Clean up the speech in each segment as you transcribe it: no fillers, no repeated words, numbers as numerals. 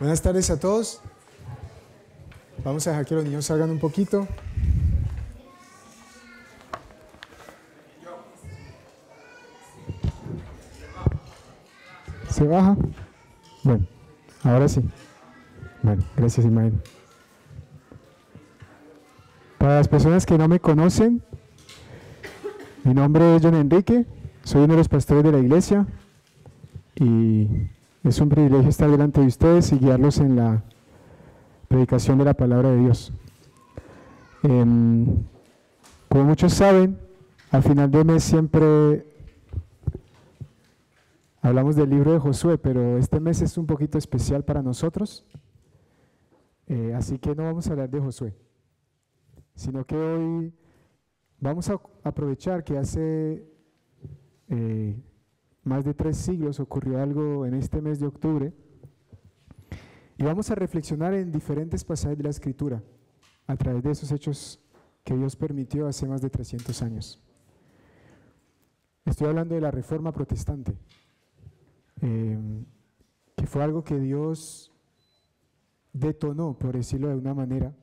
Buenas tardes a todos. Vamos a dejar que los niños salgan un poquito. ¿Se baja? Bueno, ahora sí. Bueno, gracias, Ismael. Para las personas que no me conocen, mi nombre es John Enrique, soy uno de los pastores de la iglesia y es un privilegio estar delante de ustedes y guiarlos en la predicación de la palabra de Dios. Como muchos saben, al final del mes siempre hablamos del libro de Josué, pero este mes es un poquito especial para nosotros, así que no vamos a hablar de Josué, sino que hoy vamos a aprovechar que hace más de 3 siglos ocurrió algo en este mes de octubre y vamos a reflexionar en diferentes pasajes de la Escritura a través de esos hechos que Dios permitió hace más de 300 años. Estoy hablando de la Reforma Protestante, que fue algo que Dios detonó, por decirlo de una manera,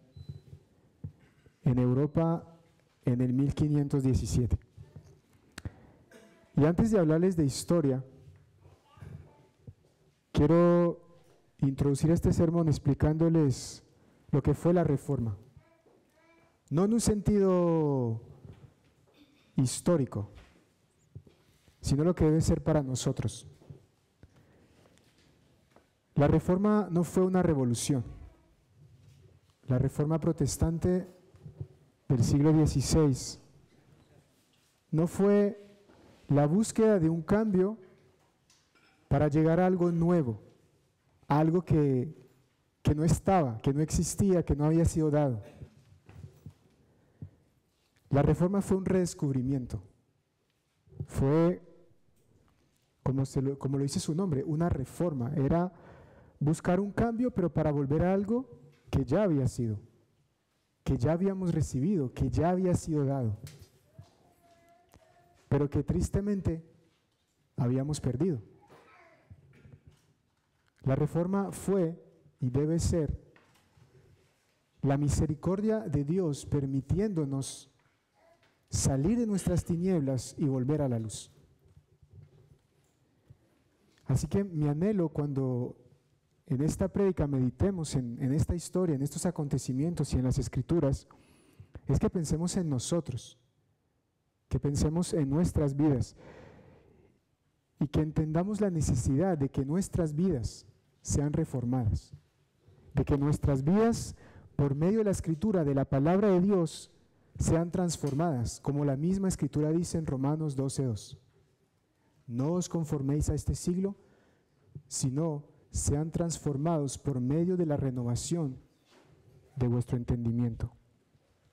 en Europa en el 1517. Y antes de hablarles de historia, quiero introducir este sermón explicándoles lo que fue la Reforma. No en un sentido histórico, sino lo que debe ser para nosotros. La Reforma no fue una revolución. La Reforma Protestante del siglo XVI no fue la búsqueda de un cambio para llegar a algo nuevo, a algo que no estaba, que no existía, que no había sido dado. La Reforma fue un redescubrimiento, fue, como lo dice su nombre, una reforma, era buscar un cambio pero para volver a algo que ya había sido, que ya habíamos recibido, que ya había sido dado, pero que tristemente habíamos perdido. La Reforma fue y debe ser la misericordia de Dios permitiéndonos salir de nuestras tinieblas y volver a la luz. Así que mi anhelo cuando en esta prédica meditemos en esta historia, en estos acontecimientos y en las Escrituras, es que pensemos en nosotros, que pensemos en nuestras vidas y que entendamos la necesidad de que nuestras vidas sean reformadas, de que nuestras vidas, por medio de la Escritura, de la palabra de Dios, sean transformadas, como la misma Escritura dice en Romanos 12:2. No os conforméis a este siglo, sino sean transformados por medio de la renovación de vuestro entendimiento,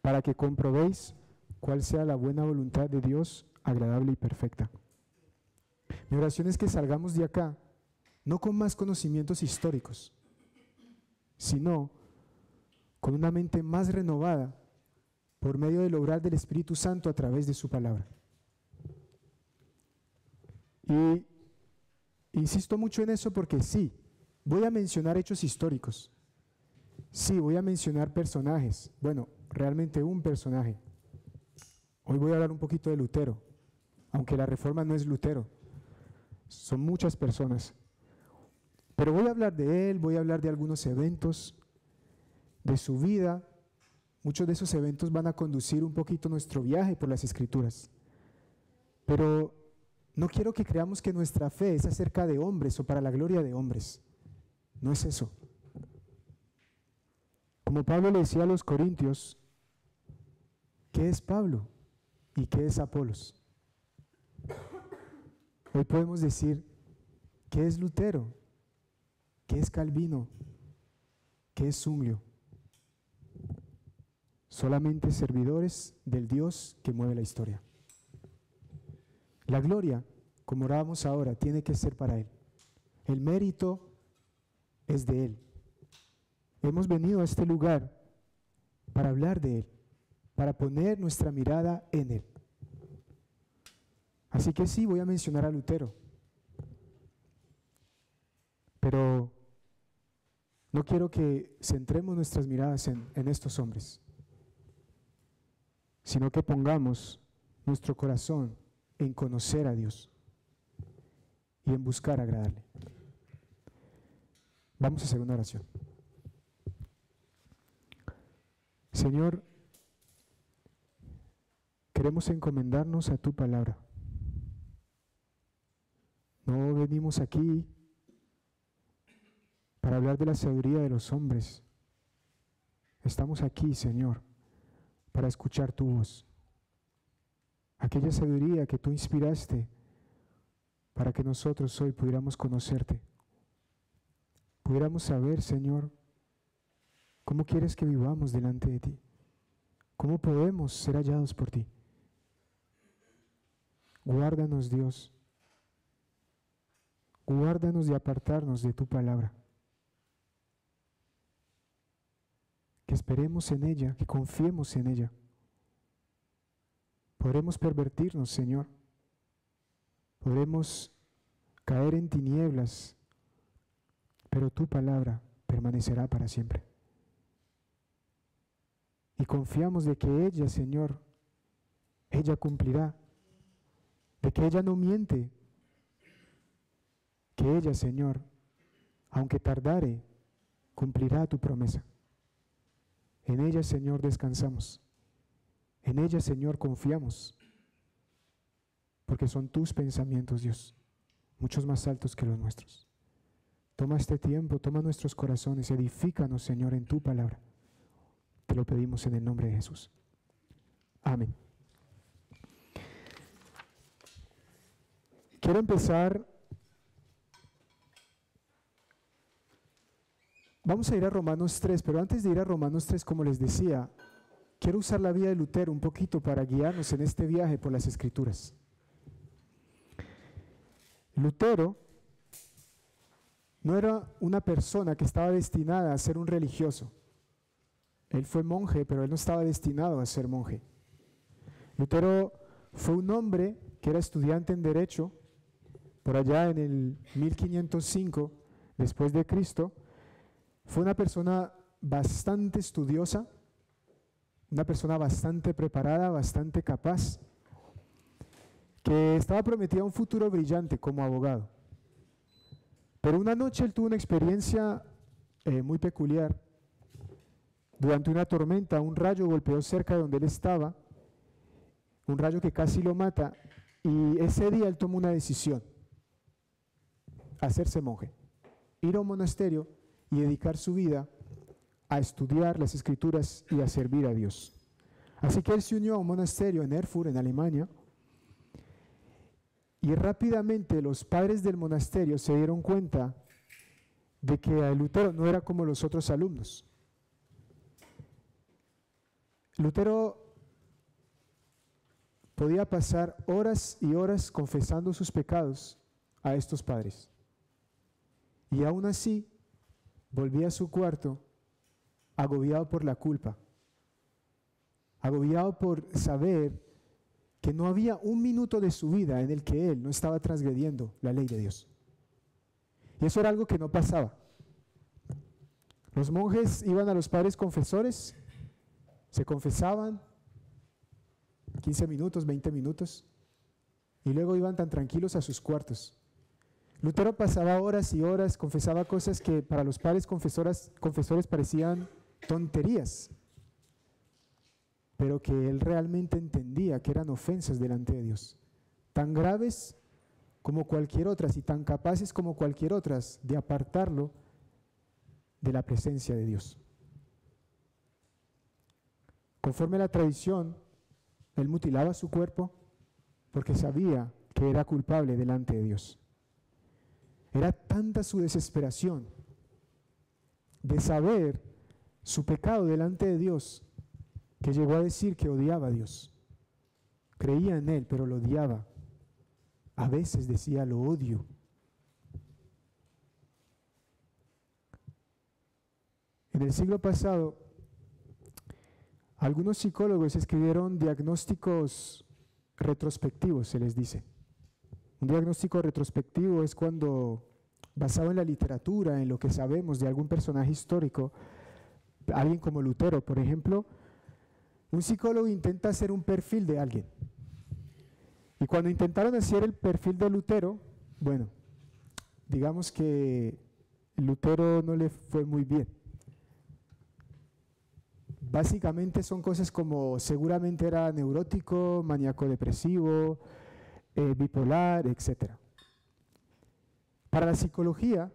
para que comprobéis cuál sea la buena voluntad de Dios, agradable y perfecta. Mi oración es que salgamos de acá, no con más conocimientos históricos, sino con una mente más renovada por medio del obrar del Espíritu Santo a través de su palabra. Y insisto mucho en eso porque sí, voy a mencionar hechos históricos, sí, voy a mencionar personajes, bueno, realmente un personaje. Hoy voy a hablar un poquito de Lutero, aunque la Reforma no es Lutero, son muchas personas. Pero voy a hablar de él, voy a hablar de algunos eventos, de su vida. Muchos de esos eventos van a conducir un poquito nuestro viaje por las Escrituras. Pero no quiero que creamos que nuestra fe es acerca de hombres o para la gloria de hombres. No es eso. Como Pablo le decía a los corintios, ¿qué es Pablo y qué es Apolos? Hoy podemos decir, ¿qué es Lutero? ¿Qué es Calvino? ¿Qué es Zwinglio? Solamente servidores del Dios que mueve la historia. La gloria, como orábamos ahora, tiene que ser para Él. El mérito es de Él. Hemos venido a este lugar para hablar de Él, para poner nuestra mirada en Él. Así que sí, voy a mencionar a Lutero. Pero No quiero que centremos nuestras miradas en estos hombres, sino que pongamos nuestro corazón en conocer a Dios y en buscar agradarle. Vamos a hacer una oración. Señor, queremos encomendarnos a tu palabra. No venimos aquí para hablar de la sabiduría de los hombres. Estamos aquí, Señor, para escuchar tu voz. Aquella sabiduría que tú inspiraste para que nosotros hoy pudiéramos conocerte. Pudiéramos saber, Señor, cómo quieres que vivamos delante de ti. Cómo podemos ser hallados por ti. Guárdanos, Dios. Guárdanos de apartarnos de tu palabra. Que esperemos en ella, que confiemos en ella. Podremos pervertirnos, Señor. Podremos caer en tinieblas, pero tu palabra permanecerá para siempre. Y confiamos de que ella, Señor, ella cumplirá, de que ella no miente, que ella, Señor, aunque tardare, cumplirá tu promesa. En ella, Señor, descansamos. En ella, Señor, confiamos, porque son tus pensamientos, Dios, muchos más altos que los nuestros. Toma este tiempo, toma nuestros corazones, edifícanos, Señor, en tu palabra. Te lo pedimos en el nombre de Jesús. Amén. Quiero empezar. Vamos a ir a Romanos 3, pero antes de ir a Romanos 3, como les decía, quiero usar la vida de Lutero un poquito para guiarnos en este viaje por las Escrituras. Lutero no era una persona que estaba destinada a ser un religioso. Él fue monje, pero él no estaba destinado a ser monje. Lutero fue un hombre que era estudiante en Derecho, por allá en el 1505 después de Cristo. Fue una persona bastante estudiosa, una persona bastante preparada, bastante capaz, que estaba prometida a un futuro brillante como abogado. Pero una noche él tuvo una experiencia muy peculiar. Durante una tormenta, un rayo golpeó cerca de donde él estaba, un rayo que casi lo mata, y ese día él tomó una decisión: hacerse monje, ir a un monasterio y dedicar su vida a estudiar las Escrituras y a servir a Dios. Así que él se unió a un monasterio en Erfurt, en Alemania, y rápidamente los padres del monasterio se dieron cuenta de que Lutero no era como los otros alumnos. Lutero podía pasar horas y horas confesando sus pecados a estos padres. Y aún así, volvía a su cuarto agobiado por la culpa, agobiado por saber que no había un minuto de su vida en el que él no estaba transgrediendo la ley de Dios. Y eso era algo que no pasaba. Los monjes iban a los padres confesores, se confesaban 15 minutos, 20 minutos, y luego iban tan tranquilos a sus cuartos. Lutero pasaba horas y horas, confesaba cosas que para los padres confesores parecían tonterías, pero que él realmente entendía que eran ofensas delante de Dios, tan graves como cualquier otras y tan capaces como cualquier otras de apartarlo de la presencia de Dios. Conforme a la tradición, él mutilaba su cuerpo porque sabía que era culpable delante de Dios. Era tanta su desesperación de saber su pecado delante de Dios que llegó a decir que odiaba a Dios. Creía en Él, pero lo odiaba. A veces decía, lo odio. En el siglo pasado, algunos psicólogos escribieron diagnósticos retrospectivos, se les dice. Un diagnóstico retrospectivo es cuando basado en la literatura, en lo que sabemos de algún personaje histórico, alguien como Lutero, por ejemplo, un psicólogo intenta hacer un perfil de alguien. Y cuando intentaron hacer el perfil de Lutero, bueno, digamos que Lutero no le fue muy bien. Básicamente son cosas como seguramente era neurótico, maníaco depresivo, bipolar, etc. Para la psicología,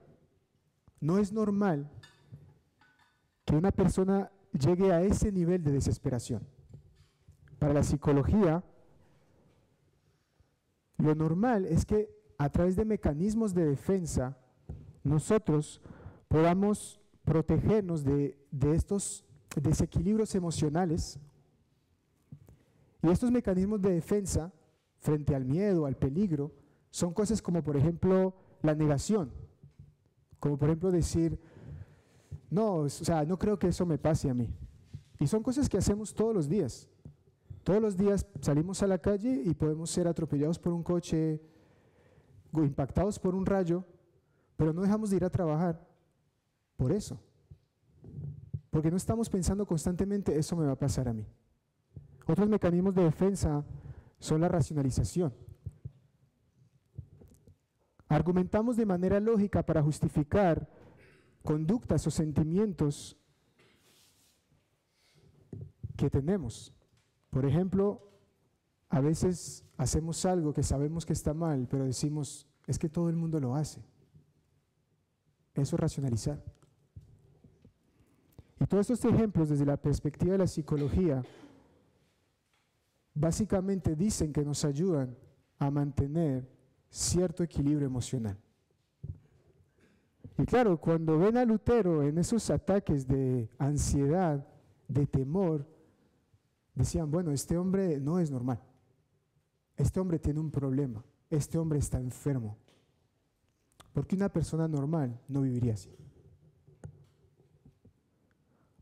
no es normal que una persona llegue a ese nivel de desesperación. Para la psicología, lo normal es que a través de mecanismos de defensa, nosotros podamos protegernos de estos desequilibrios emocionales. Y estos mecanismos de defensa frente al miedo, al peligro, son cosas como, por ejemplo, la negación. Como, por ejemplo, decir, no, o sea, no creo que eso me pase a mí. Y son cosas que hacemos todos los días. Todos los días salimos a la calle y podemos ser atropellados por un coche, o impactados por un rayo, pero no dejamos de ir a trabajar por eso. Porque no estamos pensando constantemente, eso me va a pasar a mí. Otros mecanismos de defensa son la racionalización. Argumentamos de manera lógica para justificar conductas o sentimientos que tenemos. Por ejemplo, a veces hacemos algo que sabemos que está mal, pero decimos, es que todo el mundo lo hace. Eso es racionalizar. Y todos estos ejemplos desde la perspectiva de la psicología básicamente dicen que nos ayudan a mantener cierto equilibrio emocional. Y claro, cuando ven a Lutero en esos ataques de ansiedad, de temor, decían, bueno, este hombre no es normal. Este hombre tiene un problema. Este hombre está enfermo. Porque una persona normal no viviría así.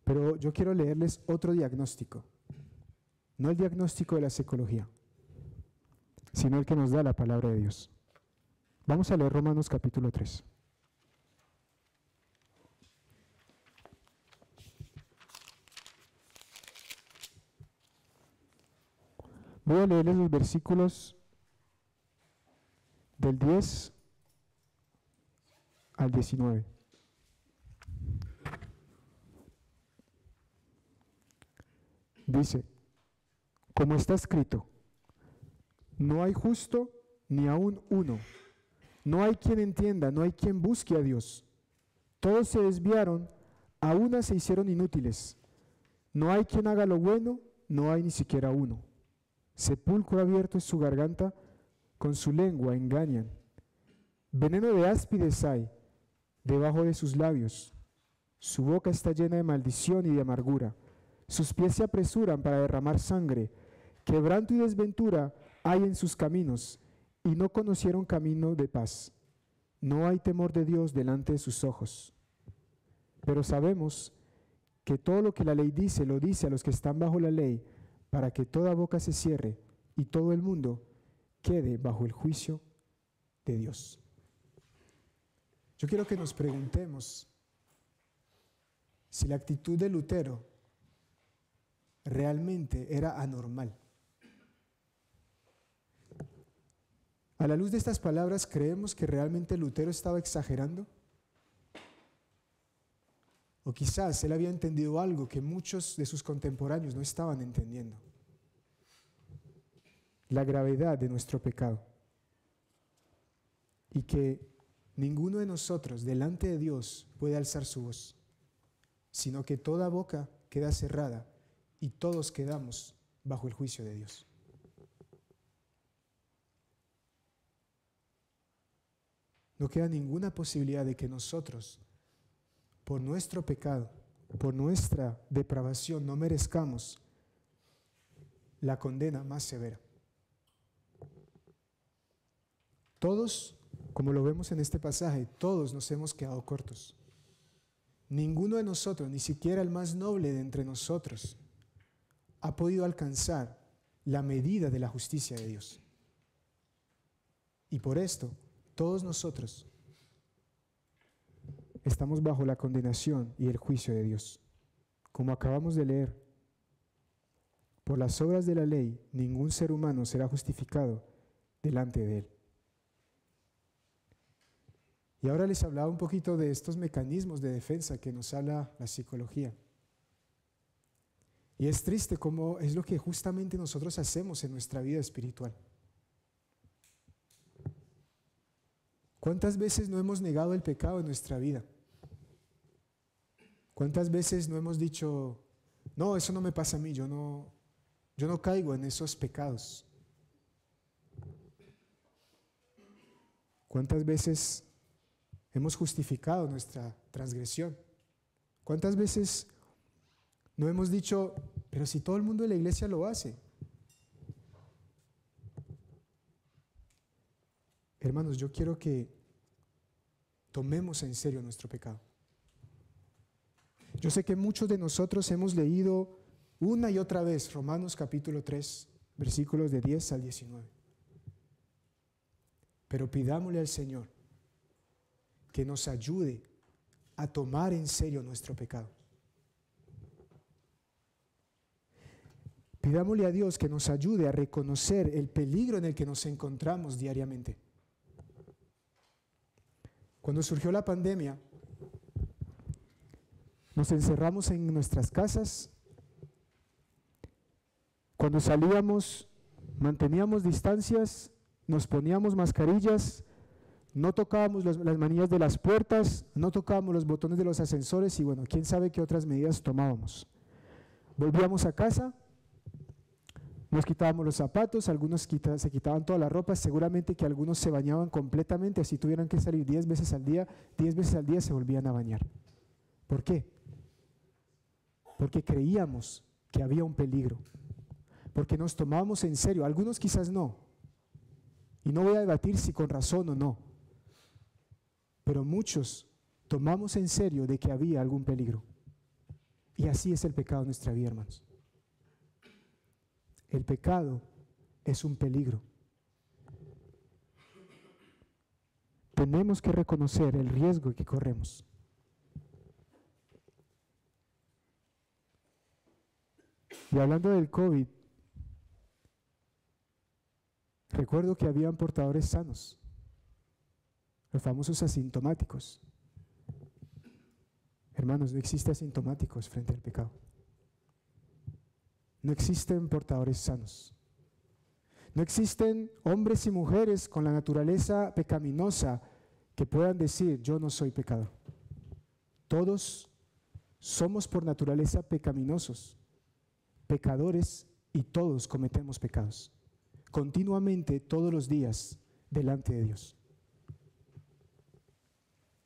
Pero yo quiero leerles otro diagnóstico. No el diagnóstico de la psicología, sino el que nos da la palabra de Dios. Vamos a leer Romanos capítulo 3. Voy a leerles los versículos del 10 al 19. Dice, como está escrito, no hay justo ni aún uno. No hay quien entienda, no hay quien busque a Dios. Todos se desviaron, a una se hicieron inútiles. No hay quien haga lo bueno, no hay ni siquiera uno. Sepulcro abierto es su garganta, con su lengua engañan. Veneno de áspides hay debajo de sus labios. Su boca está llena de maldición y de amargura. Sus pies se apresuran para derramar sangre. Quebranto y desventura hay en sus caminos, y no conocieron camino de paz. No hay temor de Dios delante de sus ojos. Pero sabemos que todo lo que la ley dice, lo dice a los que están bajo la ley, para que toda boca se cierre y todo el mundo quede bajo el juicio de Dios. Yo quiero que nos preguntemos si la actitud de Lutero realmente era anormal. A la luz de estas palabras, ¿creemos que realmente Lutero estaba exagerando? O quizás él había entendido algo que muchos de sus contemporáneos no estaban entendiendo. La gravedad de nuestro pecado. Y que ninguno de nosotros delante de Dios puede alzar su voz, sino que toda boca queda cerrada y todos quedamos bajo el juicio de Dios. No queda ninguna posibilidad de que nosotros, por nuestro pecado, por nuestra depravación, no merezcamos la condena más severa. Todos, como lo vemos en este pasaje, todos nos hemos quedado cortos. Ninguno de nosotros, ni siquiera el más noble de entre nosotros, ha podido alcanzar la medida de la justicia de Dios. Y por esto, todos nosotros estamos bajo la condenación y el juicio de Dios. Como acabamos de leer, por las obras de la ley, ningún ser humano será justificado delante de Él. Y ahora les hablaba un poquito de estos mecanismos de defensa que nos habla la psicología. Y es triste cómo es lo que justamente nosotros hacemos en nuestra vida espiritual. ¿Cuántas veces no hemos negado el pecado en nuestra vida? ¿Cuántas veces no hemos dicho, no, eso no me pasa a mí, yo no caigo en esos pecados? ¿Cuántas veces hemos justificado nuestra transgresión? ¿Cuántas veces no hemos dicho, pero si todo el mundo de la iglesia lo hace? Hermanos, yo quiero que tomemos en serio nuestro pecado. Yo sé que muchos de nosotros hemos leído una y otra vez Romanos capítulo 3, versículos de 10 al 19. Pero pidámosle al Señor que nos ayude a tomar en serio nuestro pecado. Pidámosle a Dios que nos ayude a reconocer el peligro en el que nos encontramos diariamente. Cuando surgió la pandemia, nos encerramos en nuestras casas. Cuando salíamos, manteníamos distancias, nos poníamos mascarillas, no tocábamos las manillas de las puertas, no tocábamos los botones de los ascensores y bueno, quién sabe qué otras medidas tomábamos. Volvíamos a casa, nos quitábamos los zapatos, algunos se quitaban toda la ropa, seguramente que algunos se bañaban completamente, así tuvieran que salir 10 veces al día se volvían a bañar. ¿Por qué? Porque creíamos que había un peligro, porque nos tomábamos en serio, algunos quizás no, y no voy a debatir si con razón o no, pero muchos tomamos en serio de que había algún peligro. Y así es el pecado en nuestra vida, hermanos. El pecado es un peligro. Tenemos que reconocer el riesgo que corremos. Y hablando del COVID, recuerdo que habían portadores sanos, los famosos asintomáticos. Hermanos, no existe asintomáticos frente al pecado. No existen portadores sanos. No existen hombres y mujeres con la naturaleza pecaminosa que puedan decir, yo no soy pecador. Todos somos por naturaleza pecaminosos, pecadores, y todos cometemos pecados. Continuamente, todos los días, delante de Dios.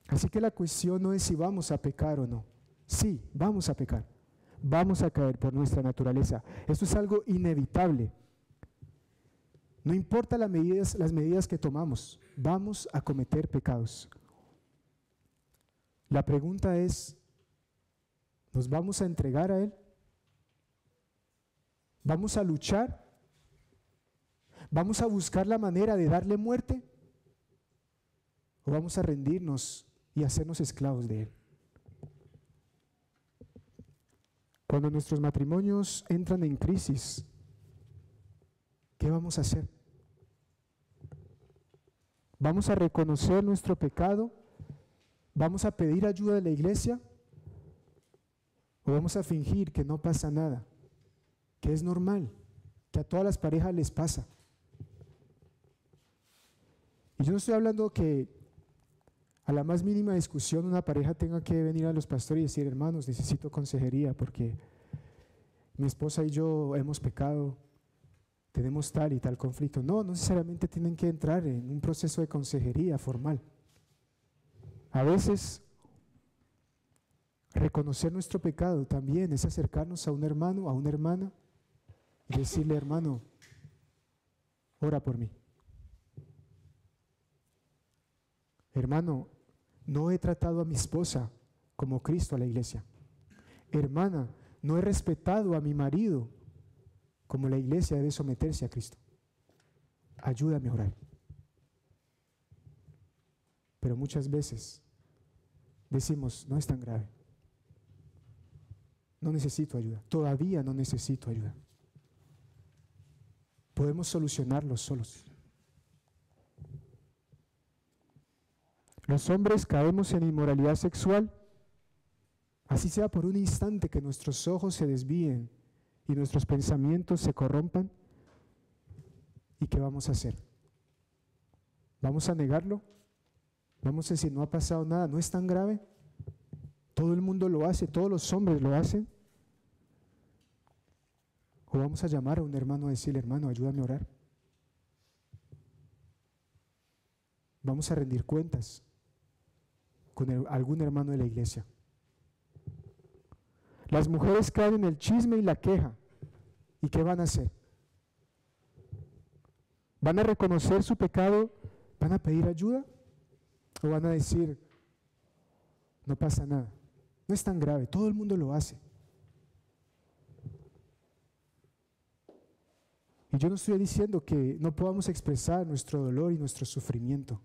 Así que la cuestión no es si vamos a pecar o no. Sí, vamos a pecar. Vamos a caer por nuestra naturaleza. Esto es algo inevitable. No importa las medidas que tomamos, vamos a cometer pecados. La pregunta es, ¿nos vamos a entregar a Él? ¿Vamos a luchar? ¿Vamos a buscar la manera de darle muerte? ¿O vamos a rendirnos y hacernos esclavos de Él? Cuando nuestros matrimonios entran en crisis, ¿qué vamos a hacer? ¿Vamos a reconocer nuestro pecado? ¿Vamos a pedir ayuda de la iglesia? ¿O vamos a fingir que no pasa nada? Que es normal, que a todas las parejas les pasa. Y yo no estoy hablando que a la más mínima discusión una pareja tenga que venir a los pastores y decir, hermanos, necesito consejería porque mi esposa y yo hemos pecado, tenemos tal y tal conflicto. No, no necesariamente tienen que entrar en un proceso de consejería formal. A veces, reconocer nuestro pecado también es acercarnos a un hermano, a una hermana y decirle, hermano, ora por mí. Hermano, no he tratado a mi esposa como Cristo a la iglesia. Hermana, no he respetado a mi marido como la iglesia debe someterse a Cristo. Ayúdame a orar. Pero muchas veces decimos, no es tan grave. No necesito ayuda. Todavía no necesito ayuda. Podemos solucionarlo solos. Los hombres caemos en inmoralidad sexual, así sea por un instante que nuestros ojos se desvíen y nuestros pensamientos se corrompan. ¿Y qué vamos a hacer? ¿Vamos a negarlo? ¿Vamos a decir, no ha pasado nada, no es tan grave? Todo el mundo lo hace, todos los hombres lo hacen. ¿O vamos a llamar a un hermano a decirle, hermano, ayúdame a orar? Vamos a rendir cuentas con algún hermano de la iglesia. Las mujeres caen en el chisme y la queja. ¿Y qué van a hacer? ¿Van a reconocer su pecado? ¿Van a pedir ayuda? ¿O van a decir, no pasa nada, no es tan grave, todo el mundo lo hace? Y yo no estoy diciendo que no podamos expresar nuestro dolor y nuestro sufrimiento.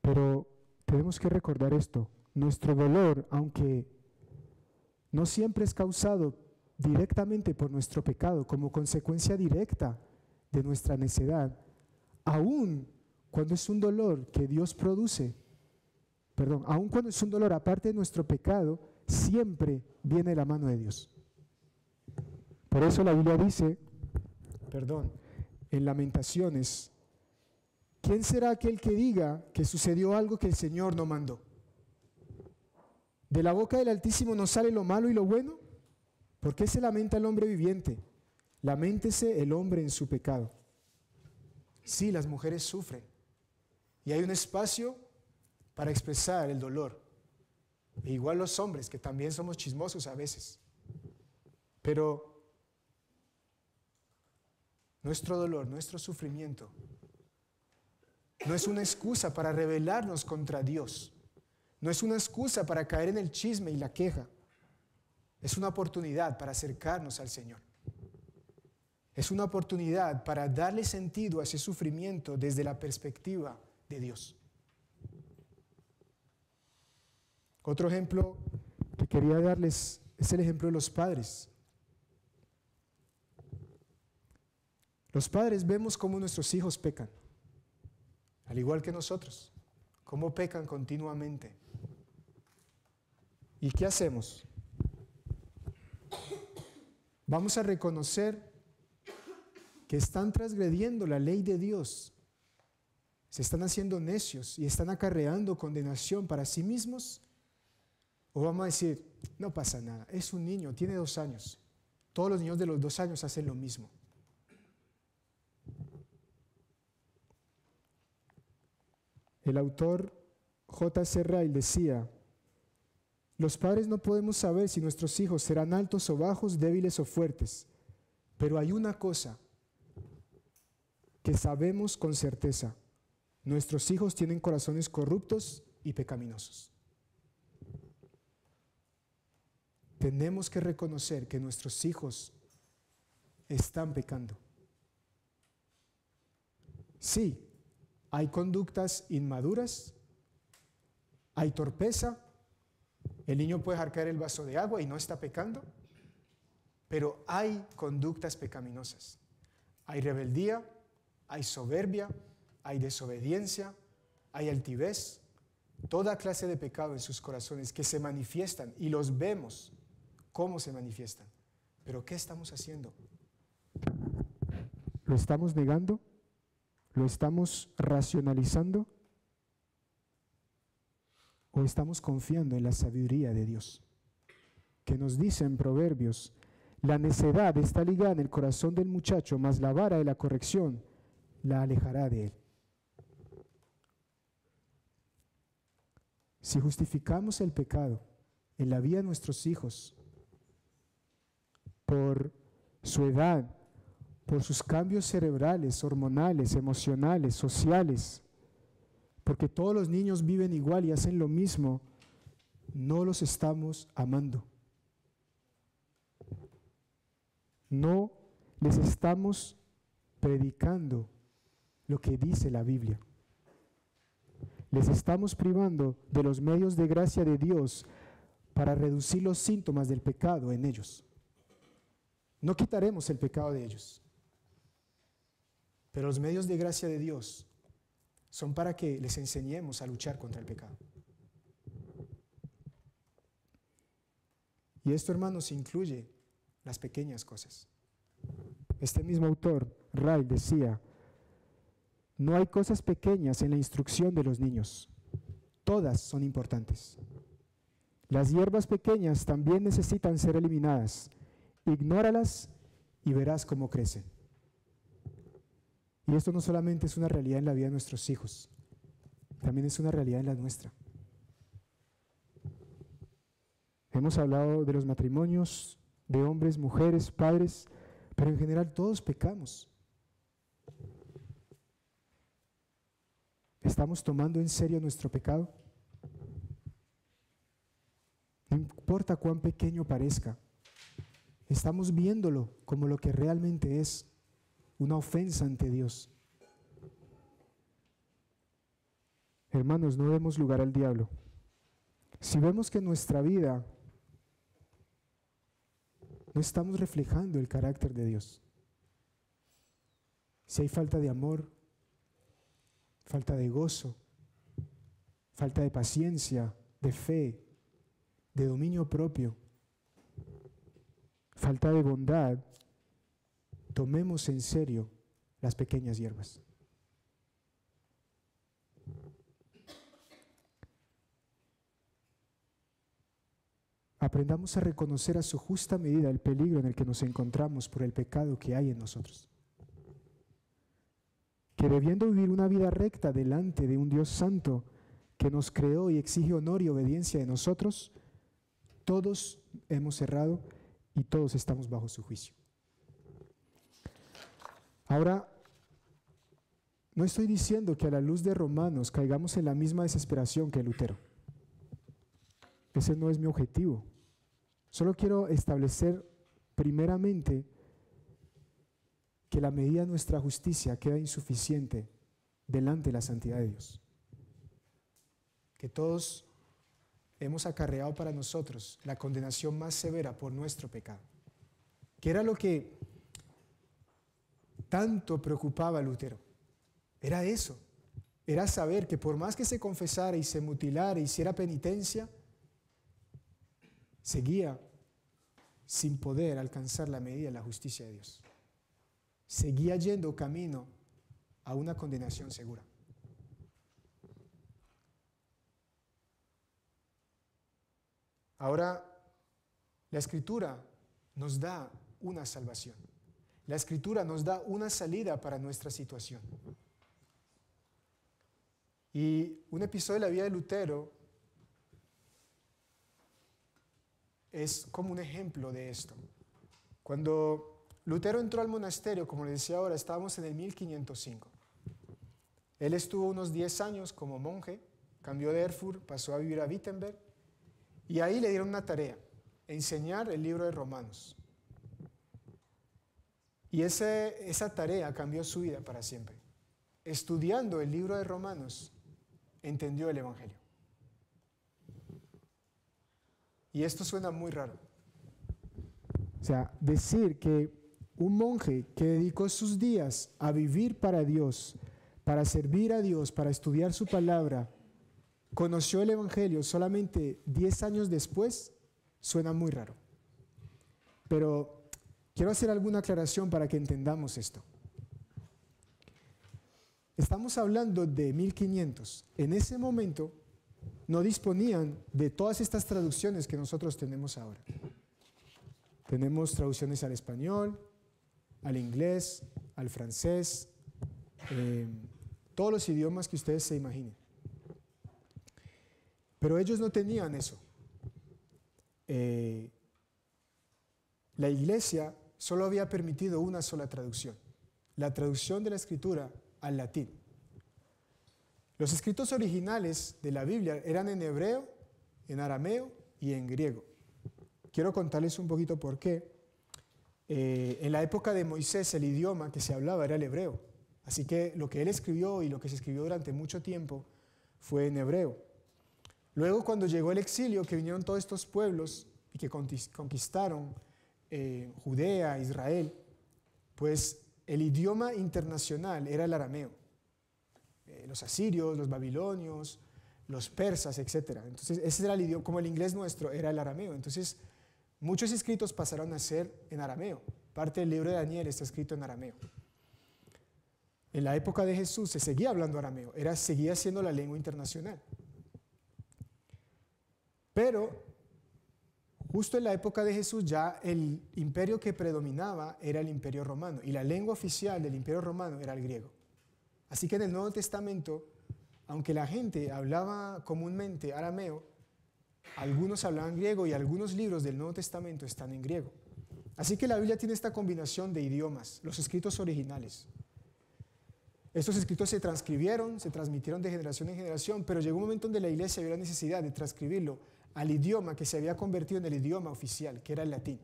Pero tenemos que recordar esto, nuestro dolor, aunque no siempre es causado directamente por nuestro pecado, como consecuencia directa de nuestra necedad, aun cuando es un dolor que Dios produce, aun cuando es un dolor aparte de nuestro pecado, siempre viene de la mano de Dios. Por eso la Biblia dice, en Lamentaciones, ¿quién será aquel que diga que sucedió algo que el Señor no mandó? ¿De la boca del Altísimo no sale lo malo y lo bueno? ¿Por qué se lamenta el hombre viviente? Laméntese el hombre en su pecado. Sí, las mujeres sufren. Y hay un espacio para expresar el dolor. E igual los hombres, que también somos chismosos a veces. Pero nuestro dolor, nuestro sufrimiento, no es una excusa para rebelarnos contra Dios. No es una excusa para caer en el chisme y la queja. Es una oportunidad para acercarnos al Señor. Es una oportunidad para darle sentido a ese sufrimiento desde la perspectiva de Dios. Otro ejemplo que quería darles es el ejemplo de los padres. Los padres vemos cómo nuestros hijos pecan, al igual que nosotros, cómo pecan continuamente. ¿Y qué hacemos? Vamos a reconocer que están transgrediendo la ley de Dios, se están haciendo necios y están acarreando condenación para sí mismos. ¿O vamos a decir, no pasa nada, es un niño, tiene 2 años, todos los niños de los 2 años hacen lo mismo? El autor J.C. Ryle decía, los padres no podemos saber si nuestros hijos serán altos o bajos, débiles o fuertes, pero hay una cosa que sabemos con certeza: nuestros hijos tienen corazones corruptos y pecaminosos. Tenemos que reconocer que nuestros hijos están pecando. Sí, hay conductas inmaduras, hay torpeza. El niño puede dejar caer el vaso de agua y no está pecando, pero hay conductas pecaminosas. Hay rebeldía, hay soberbia, hay desobediencia, hay altivez, toda clase de pecado en sus corazones que se manifiestan y los vemos cómo se manifiestan. Pero ¿qué estamos haciendo? ¿Lo estamos negando? ¿Lo estamos racionalizando? ¿O estamos confiando en la sabiduría de Dios? Que nos dice en Proverbios, la necedad está ligada en el corazón del muchacho, mas la vara de la corrección la alejará de él. Si justificamos el pecado en la vida de nuestros hijos por su edad, por sus cambios cerebrales, hormonales, emocionales, sociales, porque todos los niños viven igual y hacen lo mismo, no los estamos amando. No les estamos predicando lo que dice la Biblia. Les estamos privando de los medios de gracia de Dios para reducir los síntomas del pecado en ellos. No quitaremos el pecado de ellos, pero los medios de gracia de Dios son para que les enseñemos a luchar contra el pecado. Y esto, hermanos, incluye las pequeñas cosas. Este mismo autor, Ray, decía: no hay cosas pequeñas en la instrucción de los niños. Todas son importantes. Las hierbas pequeñas también necesitan ser eliminadas. Ignóralas y verás cómo crecen. Y esto no solamente es una realidad en la vida de nuestros hijos, también es una realidad en la nuestra. Hemos hablado de los matrimonios, de hombres, mujeres, padres, pero en general todos pecamos. ¿Estamos tomando en serio nuestro pecado? No importa cuán pequeño parezca, estamos viéndolo como lo que realmente es, una ofensa ante Dios. Hermanos, no demos lugar al diablo. Si vemos que en nuestra vida no estamos reflejando el carácter de Dios, si hay falta de amor, falta de gozo, falta de paciencia, de fe, de dominio propio, falta de bondad, tomemos en serio las pequeñas hierbas. Aprendamos a reconocer a su justa medida el peligro en el que nos encontramos por el pecado que hay en nosotros. Que debiendo vivir una vida recta delante de un Dios santo que nos creó y exige honor y obediencia de nosotros, todos hemos errado y todos estamos bajo su juicio. Ahora, no estoy diciendo que a la luz de Romanos caigamos en la misma desesperación que Lutero. Ese no es mi objetivo. Solo quiero establecer primeramente que la medida de nuestra justicia queda insuficiente delante de la santidad de Dios. Que todos hemos acarreado para nosotros la condenación más severa por nuestro pecado. Que era lo que tanto preocupaba a Lutero. Era eso. Era saber que por más que se confesara y se mutilara, hiciera penitencia, seguía sin poder alcanzar la medida de la justicia de Dios. Seguía yendo camino a una condenación segura. Ahora, la Escritura nos da una salvación. La Escritura nos da una salida para nuestra situación. Y un episodio de la vida de Lutero es como un ejemplo de esto. Cuando Lutero entró al monasterio, como les decía ahora, estábamos en el 1505. Él estuvo unos 10 años como monje, cambió de Erfurt, pasó a vivir a Wittenberg, y ahí le dieron una tarea, enseñar el libro de Romanos. Y esa tarea cambió su vida para siempre. Estudiando el libro de Romanos, entendió el Evangelio. Y esto suena muy raro. O sea, decir que un monje que dedicó sus días a vivir para Dios, para servir a Dios, para estudiar su palabra, conoció el Evangelio solamente 10 años después, suena muy raro. Pero quiero hacer alguna aclaración para que entendamos esto. Estamos hablando de 1500. En ese momento no disponían de todas estas traducciones que nosotros tenemos ahora. Tenemos traducciones al español, al inglés, al francés, todos los idiomas que ustedes se imaginen. Pero ellos no tenían eso. La iglesia solo había permitido una sola traducción, la traducción de la Escritura al latín. Los escritos originales de la Biblia eran en hebreo, en arameo y en griego. Quiero contarles un poquito por qué. En la época de Moisés el idioma que se hablaba era el hebreo, Así que lo que él escribió y lo que se escribió durante mucho tiempo fue en hebreo. Luego, cuando llegó el exilio, que vinieron todos estos pueblos y que conquistaron Judea, Israel, pues el idioma internacional era el arameo. Los asirios, los babilonios, los persas, etc. Entonces, ese era el idioma, como el inglés nuestro era el arameo. Entonces, muchos escritos pasaron a ser en arameo. Parte del libro de Daniel está escrito en arameo. En la época de Jesús se seguía hablando arameo, seguía siendo la lengua internacional. Pero justo en la época de Jesús ya el imperio que predominaba era el imperio romano y la lengua oficial del imperio romano era el griego. Así que en el Nuevo Testamento, aunque la gente hablaba comúnmente arameo, algunos hablaban griego y algunos libros del Nuevo Testamento están en griego. Así que la Biblia tiene esta combinación de idiomas, los escritos originales. Estos escritos se transcribieron, se transmitieron de generación en generación, pero llegó un momento donde la iglesia vio la necesidad de transcribirlo al idioma que se había convertido en el idioma oficial, que era el latín.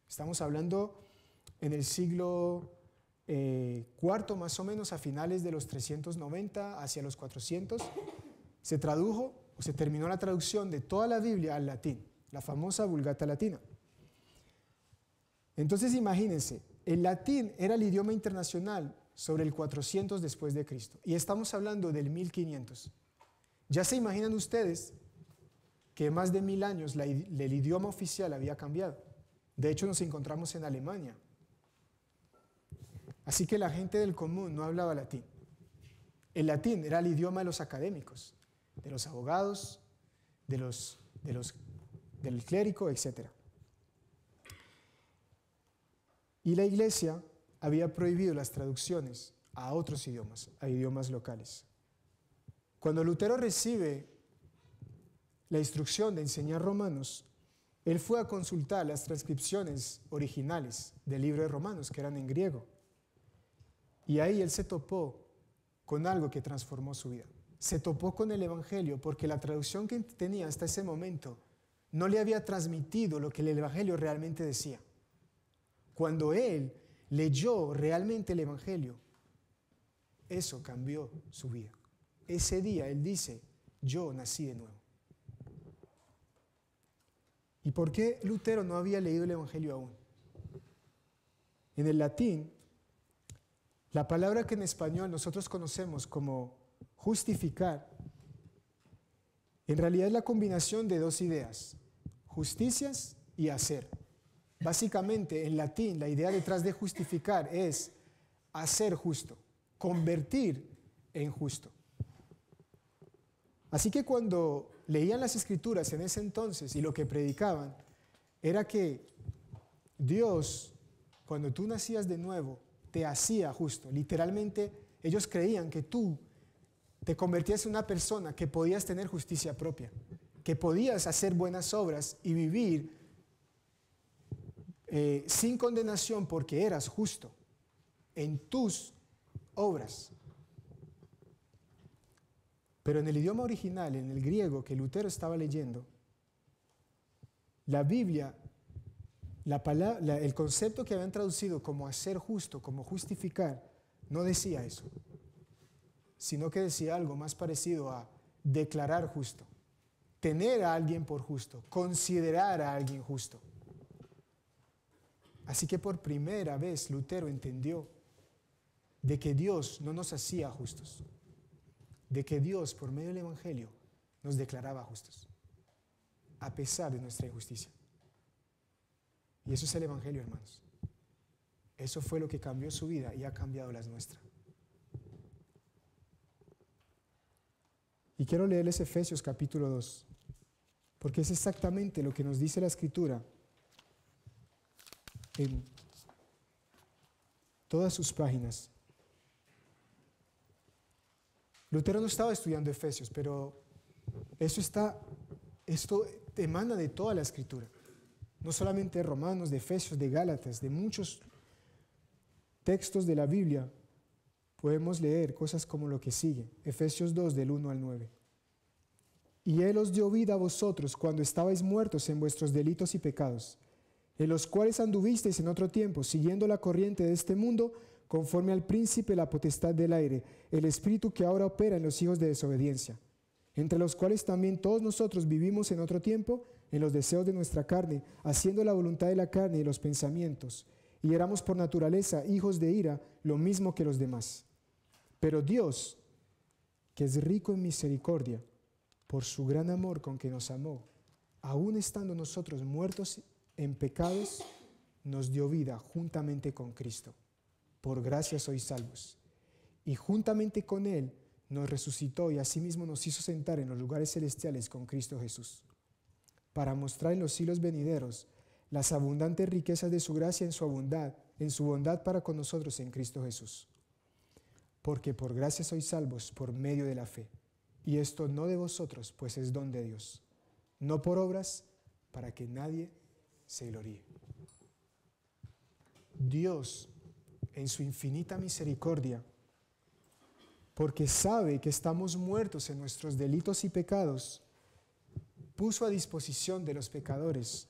Estamos hablando en el siglo IV, más o menos, a finales de los 390 hacia los 400, se tradujo o se terminó la traducción de toda la Biblia al latín, la famosa Vulgata Latina. Entonces imagínense, el latín era el idioma internacional sobre el 400 después de Cristo y estamos hablando del 1500. Ya se imaginan ustedes que más de 1000 años el idioma oficial había cambiado. De hecho, nos encontramos en Alemania. Así que la gente del común no hablaba latín. El latín era el idioma de los académicos, de los abogados, del clérigo, etc. Y la iglesia había prohibido las traducciones a otros idiomas, a idiomas locales. Cuando Lutero recibe la instrucción de enseñar Romanos, él fue a consultar las transcripciones originales del libro de Romanos, que eran en griego. Y ahí él se topó con algo que transformó su vida. Se topó con el Evangelio porque la traducción que tenía hasta ese momento no le había transmitido lo que el Evangelio realmente decía. Cuando él leyó realmente el Evangelio, eso cambió su vida. Ese día él dice, yo nací de nuevo. ¿Y por qué Lutero no había leído el Evangelio aún? En el latín, la palabra que en español nosotros conocemos como justificar, en realidad es la combinación de dos ideas, justicias y hacer. Básicamente, en latín, la idea detrás de justificar es hacer justo, convertir en justo. Así que cuando leían las Escrituras en ese entonces y lo que predicaban, era que Dios, cuando tú nacías de nuevo, te hacía justo. Literalmente, ellos creían que tú te convertías en una persona que podías tener justicia propia, que podías hacer buenas obras y vivir sin condenación porque eras justo en tus obras. Pero en el idioma original, en el griego que Lutero estaba leyendo, la Biblia, el concepto que habían traducido como hacer justo, como justificar, no decía eso, sino que decía algo más parecido a declarar justo, tener a alguien por justo, considerar a alguien justo. Así que por primera vez Lutero entendió de que Dios no nos hacía justos, de que Dios por medio del Evangelio nos declaraba justos, a pesar de nuestra injusticia. Y eso es el Evangelio, hermanos. Eso fue lo que cambió su vida y ha cambiado las nuestras. Y quiero leerles Efesios capítulo 2, porque es exactamente lo que nos dice la Escritura en todas sus páginas. Lutero no estaba estudiando Efesios, pero esto emana de toda la Escritura. No solamente de Romanos, de Efesios, de Gálatas, de muchos textos de la Biblia, podemos leer cosas como lo que sigue, Efesios 2, del 1 al 9. Y Él os dio vida a vosotros cuando estabais muertos en vuestros delitos y pecados, en los cuales anduvisteis en otro tiempo, siguiendo la corriente de este mundo, conforme al príncipe de la potestad del aire, el espíritu que ahora opera en los hijos de desobediencia, entre los cuales también todos nosotros vivimos en otro tiempo, en los deseos de nuestra carne, haciendo la voluntad de la carne y de los pensamientos, y éramos por naturaleza hijos de ira, lo mismo que los demás. Pero Dios, que es rico en misericordia, por su gran amor con que nos amó, aun estando nosotros muertos en pecados, nos dio vida juntamente con Cristo. Por gracia sois salvos. Y juntamente con Él nos resucitó y asimismo nos hizo sentar en los lugares celestiales con Cristo Jesús, para mostrar en los siglos venideros las abundantes riquezas de su gracia en su bondad para con nosotros en Cristo Jesús. Porque por gracia sois salvos por medio de la fe. Y esto no de vosotros, pues es don de Dios. No por obras, para que nadie se gloríe. Dios, en su infinita misericordia, porque sabe que estamos muertos en nuestros delitos y pecados, puso a disposición de los pecadores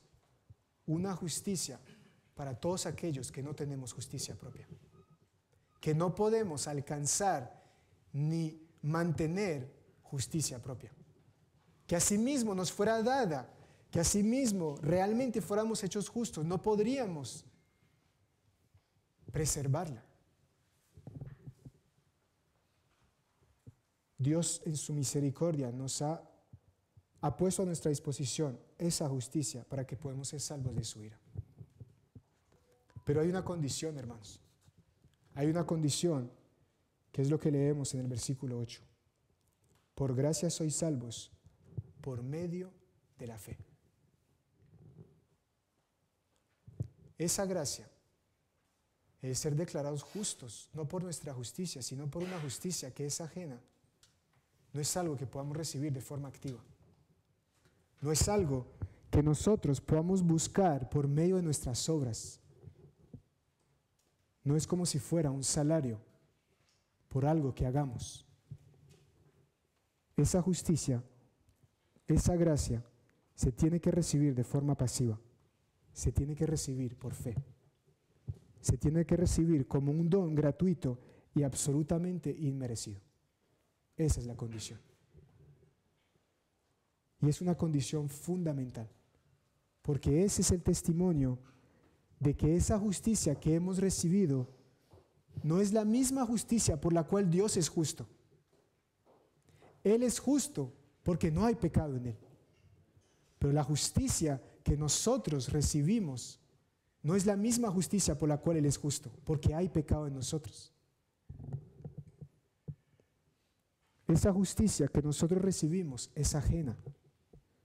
una justicia para todos aquellos que no tenemos justicia propia, que no podemos alcanzar ni mantener justicia propia, que asimismo nos fuera dada, que asimismo realmente fuéramos hechos justos, no podríamos preservarla. Dios en su misericordia nos ha puesto a nuestra disposición esa justicia para que podamos ser salvos de su ira. Pero hay una condición, hermanos. Hay una condición que es lo que leemos en el versículo 8. Por gracia sois salvos por medio de la fe. Esa gracia es ser declarados justos, no por nuestra justicia, sino por una justicia que es ajena. No es algo que podamos recibir de forma activa. No es algo que nosotros podamos buscar por medio de nuestras obras. No es como si fuera un salario por algo que hagamos. Esa justicia, esa gracia, se tiene que recibir de forma pasiva. Se tiene que recibir por fe. Se tiene que recibir como un don gratuito y absolutamente inmerecido. Esa es la condición. Y es una condición fundamental, porque ese es el testimonio de que esa justicia que hemos recibido no es la misma justicia por la cual Dios es justo. Él es justo porque no hay pecado en Él. Pero la justicia que nosotros recibimos no es la misma justicia por la cual Él es justo, porque hay pecado en nosotros. Esa justicia que nosotros recibimos es ajena,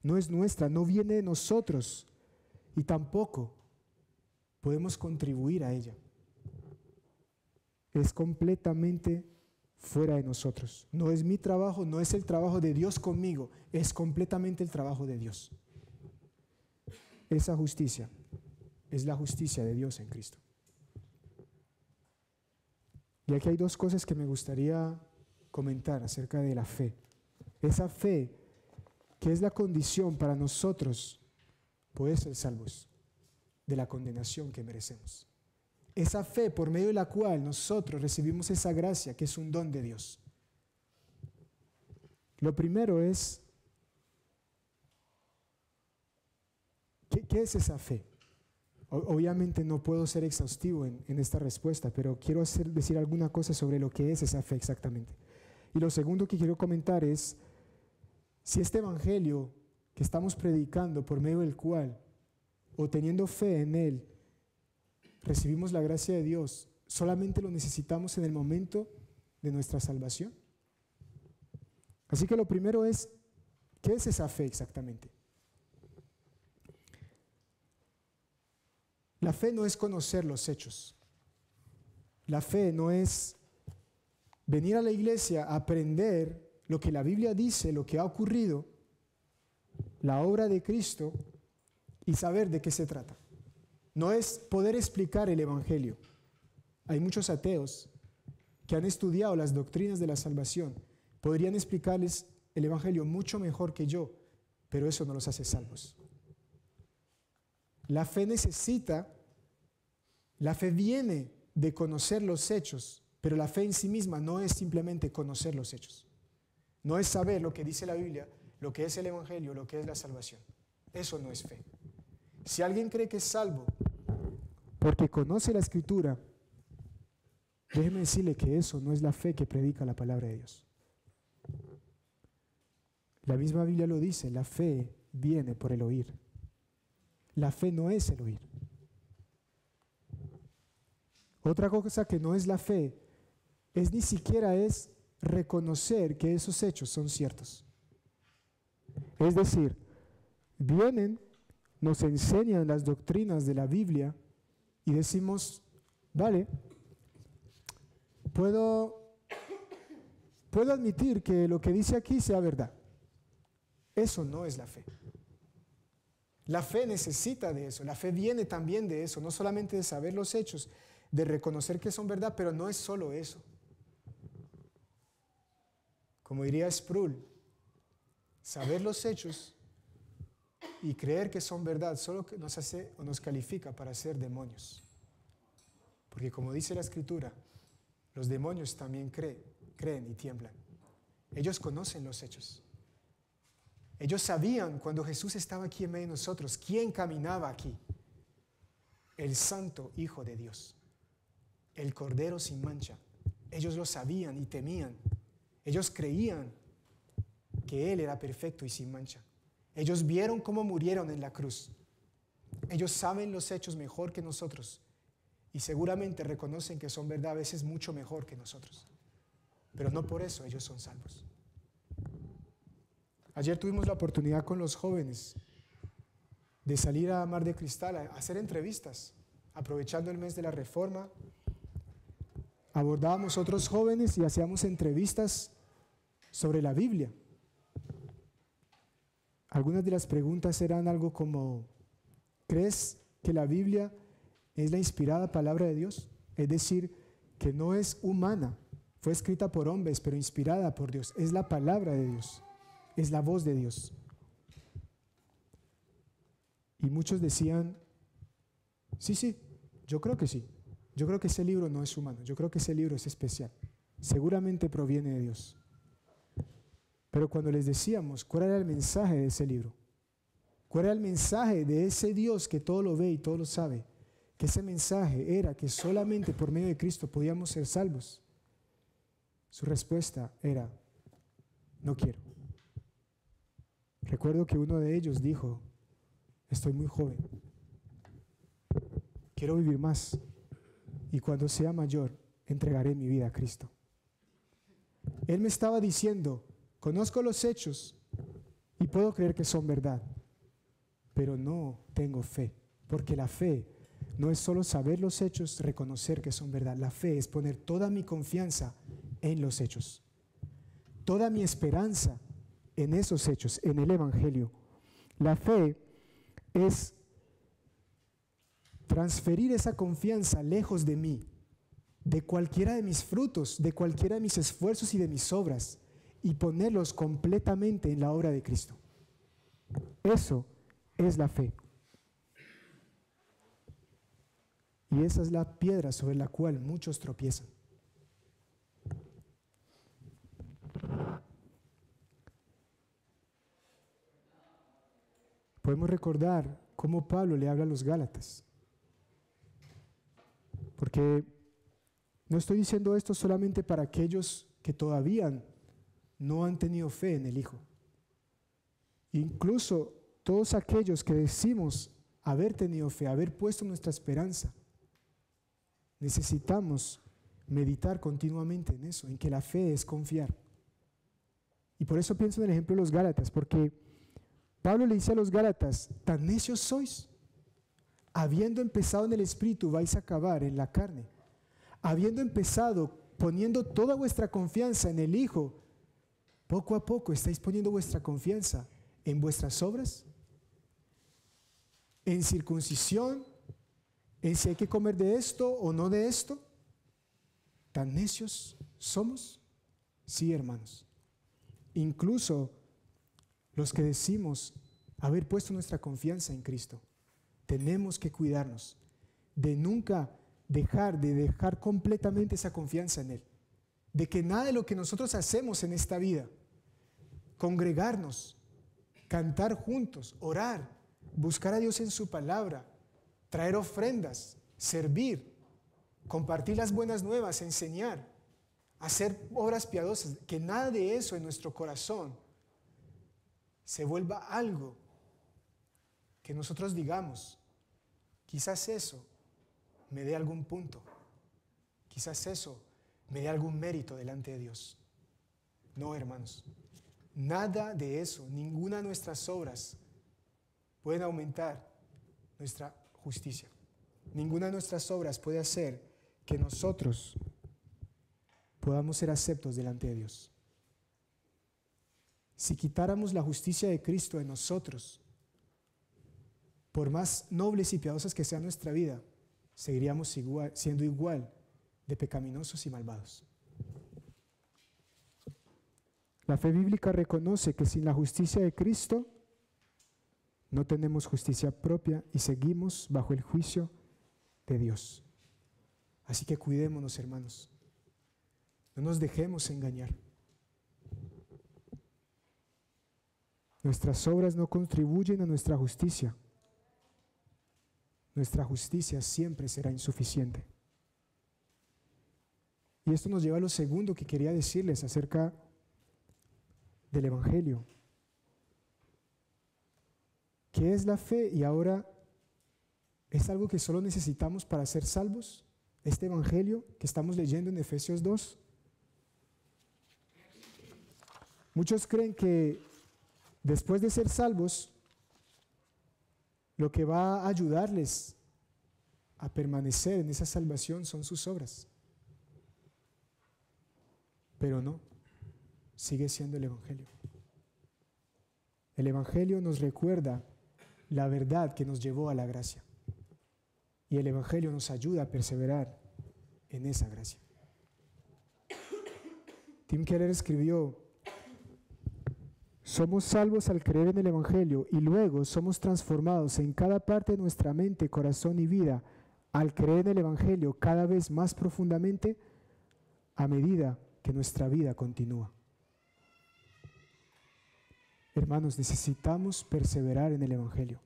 no es nuestra, no viene de nosotros y tampoco podemos contribuir a ella. Es completamente fuera de nosotros. No es mi trabajo, no es el trabajo de Dios conmigo, es completamente el trabajo de Dios. Esa justicia es la justicia de Dios en Cristo. Y aquí hay dos cosas que me gustaría comentar acerca de la fe. Esa fe que es la condición para nosotros poder ser salvos de la condenación que merecemos. Esa fe por medio de la cual nosotros recibimos esa gracia que es un don de Dios. Lo primero es, ¿qué es esa fe? Obviamente no puedo ser exhaustivo en esta respuesta, pero quiero decir alguna cosa sobre lo que es esa fe exactamente. Y lo segundo que quiero comentar es, si este evangelio que estamos predicando por medio del cual, o teniendo fe en él, recibimos la gracia de Dios, ¿solamente lo necesitamos en el momento de nuestra salvación? Así que lo primero es, ¿qué es esa fe exactamente? La fe no es conocer los hechos. La fe no es venir a la iglesia a aprender lo que la Biblia dice, lo que ha ocurrido, la obra de Cristo y saber de qué se trata. No es poder explicar el evangelio. Hay muchos ateos que han estudiado las doctrinas de la salvación. Podrían explicarles el evangelio mucho mejor que yo, pero eso no los hace salvos. La fe viene de conocer los hechos, pero la fe en sí misma no es simplemente conocer los hechos. No es saber lo que dice la Biblia, lo que es el Evangelio, lo que es la salvación. Eso no es fe. Si alguien cree que es salvo porque conoce la Escritura, déjeme decirle que eso no es la fe que predica la palabra de Dios. La misma Biblia lo dice, la fe viene por el oír. La fe no es el oír. Otra cosa que no es la fe es ni siquiera es reconocer que esos hechos son ciertos. Es decir, vienen, nos enseñan las doctrinas de la Biblia y decimos, vale, puedo admitir que lo que dice aquí sea verdad. Eso no es la fe. La fe necesita de eso, la fe viene también de eso, no solamente de saber los hechos, de reconocer que son verdad, pero no es solo eso. Como diría Sproul, saber los hechos y creer que son verdad solo nos hace o nos califica para ser demonios. Porque como dice la Escritura, los demonios también creen y tiemblan. Ellos conocen los hechos. Ellos sabían cuando Jesús estaba aquí en medio de nosotros, quién caminaba aquí. El Santo Hijo de Dios, el Cordero sin mancha. Ellos lo sabían y temían. Ellos creían que Él era perfecto y sin mancha. Ellos vieron cómo murieron en la cruz. Ellos saben los hechos mejor que nosotros y seguramente reconocen que son verdad a veces mucho mejor que nosotros. Pero no por eso ellos son salvos. Ayer tuvimos la oportunidad con los jóvenes de salir a Mar de Cristal a hacer entrevistas, aprovechando el mes de la Reforma. Abordábamos otros jóvenes y hacíamos entrevistas sobre la Biblia. Algunas de las preguntas eran algo como, ¿crees que la Biblia es la inspirada palabra de Dios? Es decir, que no es humana, fue escrita por hombres, pero inspirada por Dios. Es la palabra de Dios, es la voz de Dios. Y muchos decían, sí, yo creo que sí. Yo creo que ese libro no es humano, yo creo que ese libro es especial. Seguramente proviene de Dios. Pero cuando les decíamos cuál era el mensaje de ese libro, cuál era el mensaje de ese Dios que todo lo ve y todo lo sabe, que ese mensaje era que solamente por medio de Cristo podíamos ser salvos, su respuesta era, no quiero. Recuerdo que uno de ellos dijo, estoy muy joven, quiero vivir más y cuando sea mayor entregaré mi vida a Cristo. Él me estaba diciendo, conozco los hechos y puedo creer que son verdad, pero no tengo fe, porque la fe no es solo saber los hechos, reconocer que son verdad. La fe es poner toda mi confianza en los hechos, toda mi esperanza en esos hechos, en el Evangelio. La fe es transferir esa confianza lejos de mí, de cualquiera de mis frutos, de cualquiera de mis esfuerzos y de mis obras, y ponerlos completamente en la obra de Cristo. Eso es la fe. Y esa es la piedra sobre la cual muchos tropiezan. Podemos recordar cómo Pablo le habla a los Gálatas. Porque no estoy diciendo esto solamente para aquellos que todavía no han tenido fe en el Hijo. Incluso todos aquellos que decimos haber tenido fe, haber puesto nuestra esperanza, necesitamos meditar continuamente en eso, en que la fe es confiar. Y por eso pienso en el ejemplo de los Gálatas, porque Pablo le dice a los Gálatas, tan necios sois, habiendo empezado en el Espíritu vais a acabar en la carne. Habiendo empezado poniendo toda vuestra confianza en el Hijo, poco a poco estáis poniendo vuestra confianza en vuestras obras, en circuncisión, en si hay que comer de esto o no de esto. ¿Tan necios somos? Sí, hermanos. Incluso los que decimos haber puesto nuestra confianza en Cristo, tenemos que cuidarnos de nunca dejar completamente esa confianza en Él. De que nada de lo que nosotros hacemos en esta vida, congregarnos, cantar juntos, orar, buscar a Dios en su palabra, traer ofrendas, servir, compartir las buenas nuevas, enseñar, hacer obras piadosas, que nada de eso en nuestro corazón se vuelva algo que nosotros digamos, quizás eso me dé algún punto, quizás eso me dé algún mérito delante de Dios. No, hermanos, nada de eso, ninguna de nuestras obras pueden aumentar nuestra justicia. Ninguna de nuestras obras puede hacer que nosotros podamos ser aceptos delante de Dios. Si quitáramos la justicia de Cristo de nosotros, por más nobles y piadosas que sea nuestra vida, seguiríamos siendo igual de pecaminosos y malvados. La fe bíblica reconoce que sin la justicia de Cristo no tenemos justicia propia y seguimos bajo el juicio de Dios. Así que cuidémonos, hermanos. No nos dejemos engañar. Nuestras obras no contribuyen a nuestra justicia. Nuestra justicia siempre será insuficiente. Y esto nos lleva a lo segundo que quería decirles acerca del Evangelio. ¿Qué es la fe? Y ahora, ¿es algo que solo necesitamos para ser salvos? Este Evangelio que estamos leyendo en Efesios 2. Muchos creen que después de ser salvos, lo que va a ayudarles a permanecer en esa salvación son sus obras. Pero no, sigue siendo el Evangelio. El Evangelio nos recuerda la verdad que nos llevó a la gracia. Y el Evangelio nos ayuda a perseverar en esa gracia. Tim Keller escribió: somos salvos al creer en el Evangelio y luego somos transformados en cada parte de nuestra mente, corazón y vida al creer en el Evangelio cada vez más profundamente a medida que nuestra vida continúa. Hermanos, necesitamos perseverar en el Evangelio.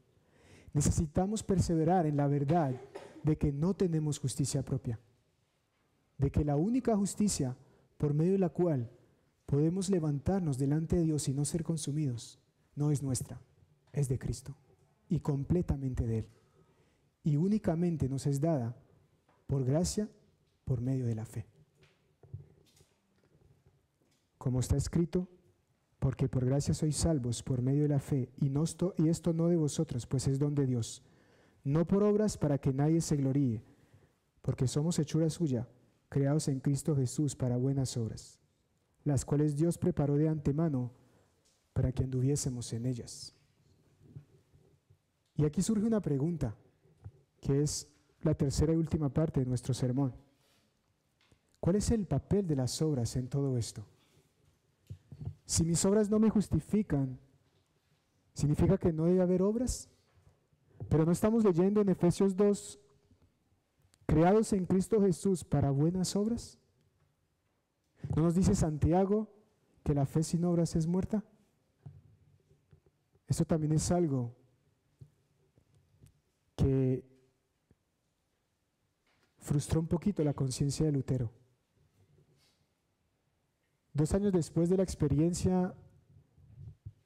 Necesitamos perseverar en la verdad de que no tenemos justicia propia, de que la única justicia por medio de la cual podemos levantarnos delante de Dios y no ser consumidos no es nuestra, es de Cristo y completamente de Él. Y únicamente nos es dada por gracia, por medio de la fe. Como está escrito, porque por gracia sois salvos por medio de la fe, y esto no de vosotros, pues es don de Dios, no por obras para que nadie se gloríe, porque somos hechura suya, creados en Cristo Jesús para buenas obras, las cuales Dios preparó de antemano para que anduviésemos en ellas. Y aquí surge una pregunta, que es la tercera y última parte de nuestro sermón. ¿Cuál es el papel de las obras en todo esto? Si mis obras no me justifican, ¿significa que no debe haber obras? Pero no estamos leyendo en Efesios 2, creados en Cristo Jesús para buenas obras. ¿No nos dice Santiago que la fe sin obras es muerta? Esto también es algo que frustró un poquito la conciencia de Lutero. 2 años después de la experiencia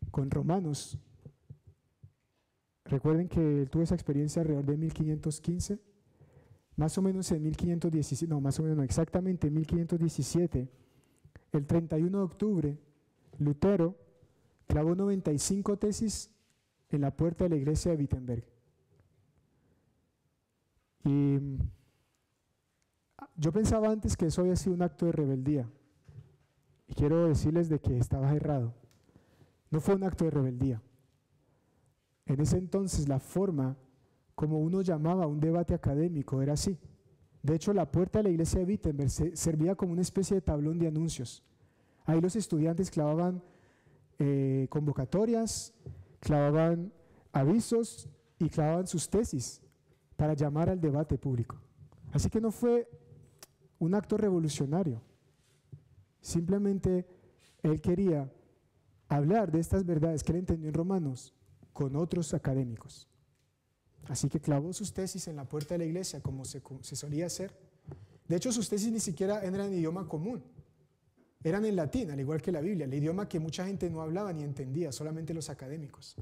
con Romanos, recuerden que él tuvo esa experiencia alrededor de 1515, más o menos en 1517, no, más o menos no, exactamente en 1517, el 31 de octubre, Lutero clavó 95 tesis en la puerta de la iglesia de Wittenberg. Y yo pensaba antes que eso había sido un acto de rebeldía. Y quiero decirles de que estaba errado. No fue un acto de rebeldía. En ese entonces la forma como uno llamaba un debate académico era así. De hecho, la puerta de la iglesia de Wittenberg servía como una especie de tablón de anuncios. Ahí los estudiantes clavaban convocatorias, clavaban avisos y clavaban sus tesis para llamar al debate público. Así que no fue un acto revolucionario. Simplemente él quería hablar de estas verdades que él entendió en Romanos con otros académicos. Así que clavó sus tesis en la puerta de la iglesia, como se solía hacer. De hecho, sus tesis ni siquiera eran en idioma común. Eran en latín, al igual que la Biblia, el idioma que mucha gente no hablaba ni entendía, solamente los académicos.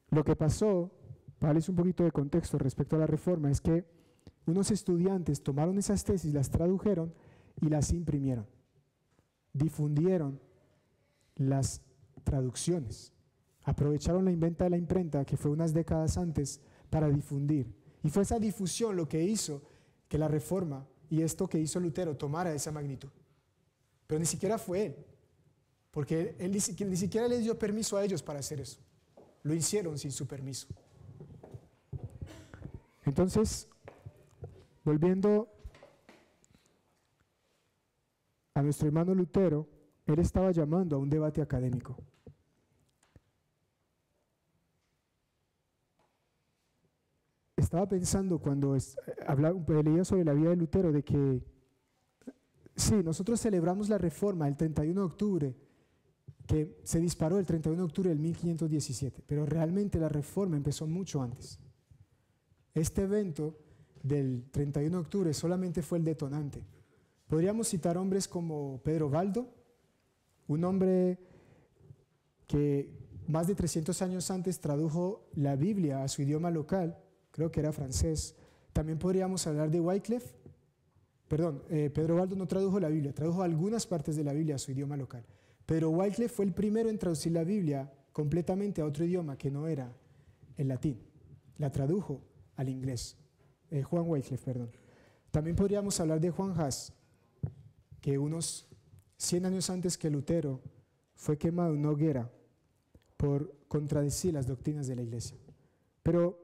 Lo que pasó, para darles un poquito de contexto respecto a la Reforma, es que unos estudiantes tomaron esas tesis, las tradujeron y las imprimieron. Difundieron las traducciones. Aprovecharon la inventa de la imprenta, que fue unas décadas antes, para difundir. Y fue esa difusión lo que hizo que la Reforma y esto que hizo Lutero tomara esa magnitud. Pero ni siquiera fue él, porque él ni siquiera les dio permiso a ellos para hacer eso. Lo hicieron sin su permiso. Entonces, volviendo a nuestro hermano Lutero, él estaba llamando a un debate académico. Estaba pensando cuando leía sobre la vida de Lutero de que sí, nosotros celebramos la Reforma el 31 de octubre, que se disparó el 31 de octubre del 1517, pero realmente la Reforma empezó mucho antes. Este evento del 31 de octubre solamente fue el detonante. Podríamos citar hombres como Pedro Baldo, un hombre que más de 300 años antes tradujo la Biblia a su idioma local, creo que era francés. También podríamos hablar de Wycliffe. Pedro Baldo no tradujo la Biblia, tradujo algunas partes de la Biblia a su idioma local. Pero Wycliffe fue el primero en traducir la Biblia completamente a otro idioma que no era el latín. La tradujo al inglés. Juan Wycliffe, perdón. También podríamos hablar de Juan Hus, que unos 100 años antes que Lutero fue quemado en una hoguera por contradecir las doctrinas de la iglesia. Pero,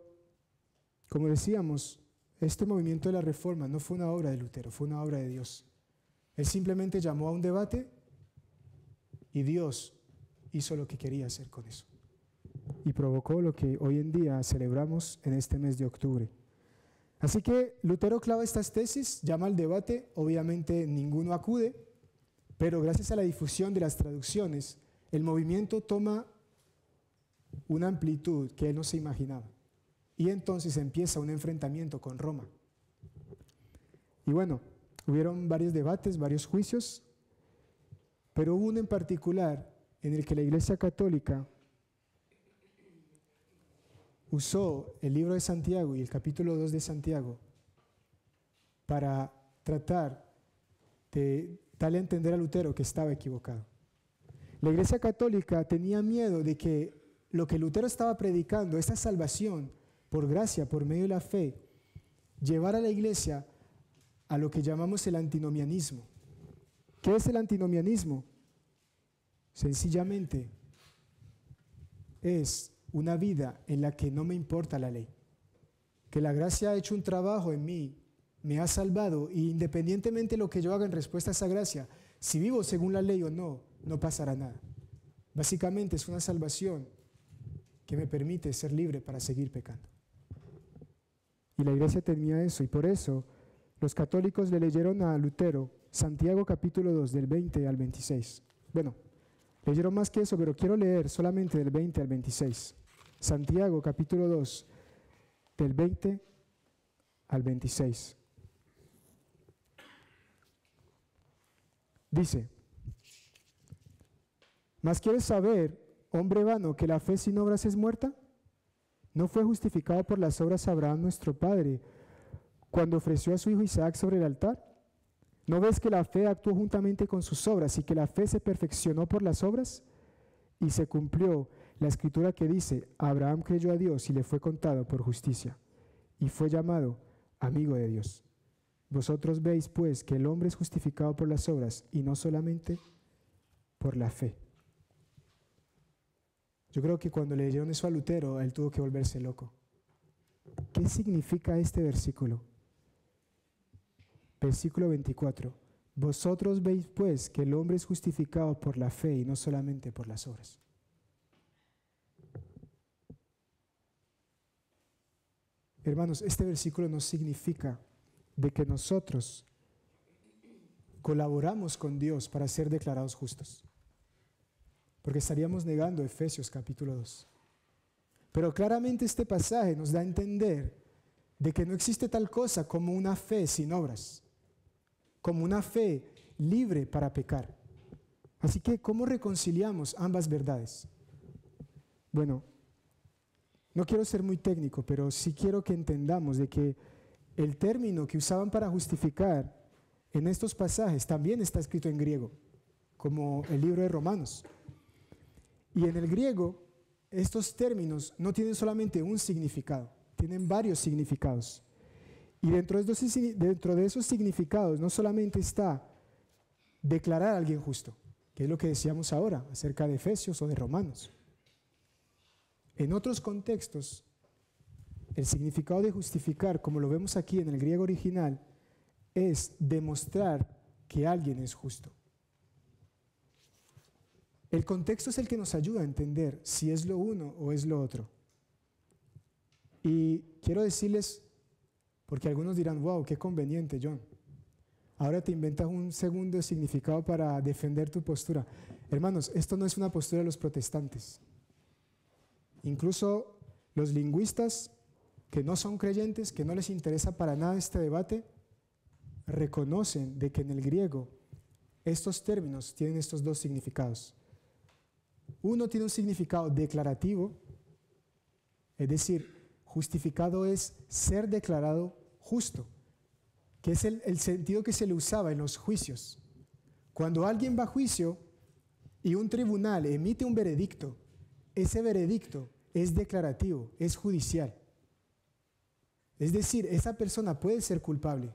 como decíamos, este movimiento de la Reforma no fue una obra de Lutero, fue una obra de Dios. Él simplemente llamó a un debate y Dios hizo lo que quería hacer con eso. Y provocó lo que hoy en día celebramos en este mes de octubre. Así que Lutero clava estas tesis, llama al debate, obviamente ninguno acude, pero gracias a la difusión de las traducciones, el movimiento toma una amplitud que él no se imaginaba. Y entonces empieza un enfrentamiento con Roma. Y bueno, hubieron varios debates, varios juicios, pero hubo uno en particular en el que la Iglesia Católica usó el libro de Santiago y el capítulo 2 de Santiago para tratar de darle a entender a Lutero que estaba equivocado. La Iglesia Católica tenía miedo de que lo que Lutero estaba predicando, esta salvación por gracia, por medio de la fe, llevara a la Iglesia a lo que llamamos el antinomianismo. ¿Qué es el antinomianismo? Sencillamente es una vida en la que no me importa la ley, que la gracia ha hecho un trabajo en mí, me ha salvado, y independientemente de lo que yo haga en respuesta a esa gracia, si vivo según la ley o no, no pasará nada. Básicamente es una salvación que me permite ser libre para seguir pecando. Y la iglesia tenía eso, y por eso los católicos le leyeron a Lutero Santiago capítulo 2 del 20 al 26. Bueno, leyeron más que eso, pero quiero leer solamente del 20 al 26. Santiago capítulo 2 del 20 al 26. Dice: ¿Mas quieres saber, hombre vano, que la fe sin obras es muerta? ¿No fue justificado por las obras Abraham nuestro padre cuando ofreció a su hijo Isaac sobre el altar? ¿No ves que la fe actuó juntamente con sus obras y que la fe se perfeccionó por las obras? Y se cumplió la escritura que dice: Abraham creyó a Dios y le fue contado por justicia, y fue llamado amigo de Dios. Vosotros veis pues que el hombre es justificado por las obras y no solamente por la fe. Yo creo que cuando le leyeron eso a Lutero, él tuvo que volverse loco. ¿Qué significa este versículo? Versículo 24. Vosotros veis pues que el hombre es justificado por la fe y no solamente por las obras. Hermanos, este versículo no significa de que nosotros colaboramos con Dios para ser declarados justos, porque estaríamos negando Efesios capítulo 2. Pero claramente este pasaje nos da a entender de que no existe tal cosa como una fe sin obras, como una fe libre para pecar. Así que, ¿cómo reconciliamos ambas verdades? Bueno, no quiero ser muy técnico, pero sí quiero que entendamos de que el término que usaban para justificar en estos pasajes también está escrito en griego, como el libro de Romanos. Y en el griego, estos términos no tienen solamente un significado, tienen varios significados. Y dentro de esos significados no solamente está declarar a alguien justo, que es lo que decíamos ahora acerca de Efesios o de Romanos. En otros contextos, el significado de justificar, como lo vemos aquí en el griego original, es demostrar que alguien es justo. El contexto es el que nos ayuda a entender si es lo uno o es lo otro. Y quiero decirles, porque algunos dirán, wow, qué conveniente, John. Ahora te inventas un segundo significado para defender tu postura. Hermanos, esto no es una postura de los protestantes. Incluso los lingüistas que no son creyentes, que no les interesa para nada este debate, reconocen de que en el griego estos términos tienen estos dos significados. Uno tiene un significado declarativo, es decir, justificado es ser declarado justo, que es el sentido que se le usaba en los juicios. Cuando alguien va a juicio y un tribunal emite un veredicto, ese veredicto es declarativo, es judicial. Es decir, esa persona puede ser culpable,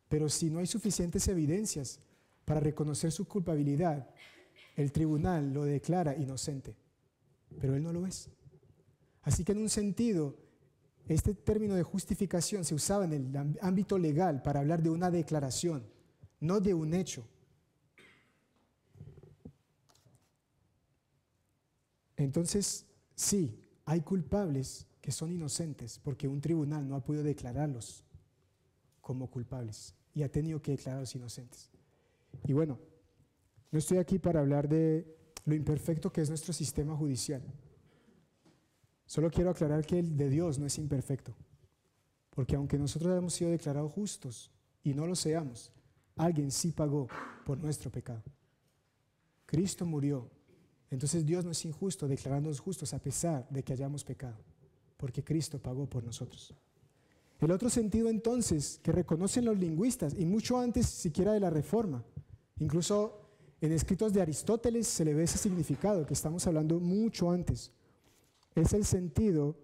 pero si no hay suficientes evidencias para reconocer su culpabilidad, el tribunal lo declara inocente, pero él no lo es. Así que en un sentido, este término de justificación se usaba en el ámbito legal para hablar de una declaración, no de un hecho. Entonces, sí, hay culpables que son inocentes porque un tribunal no ha podido declararlos como culpables y ha tenido que declararlos inocentes. Y bueno, no estoy aquí para hablar de lo imperfecto que es nuestro sistema judicial. Solo quiero aclarar que el de Dios no es imperfecto, porque aunque nosotros hemos sido declarados justos y no lo seamos, alguien sí pagó por nuestro pecado. Cristo murió. Entonces Dios no es injusto declarándonos justos a pesar de que hayamos pecado, porque Cristo pagó por nosotros. El otro sentido entonces que reconocen los lingüistas, y mucho antes siquiera de la Reforma, incluso en escritos de Aristóteles se le ve ese significado, que estamos hablando mucho antes, es el sentido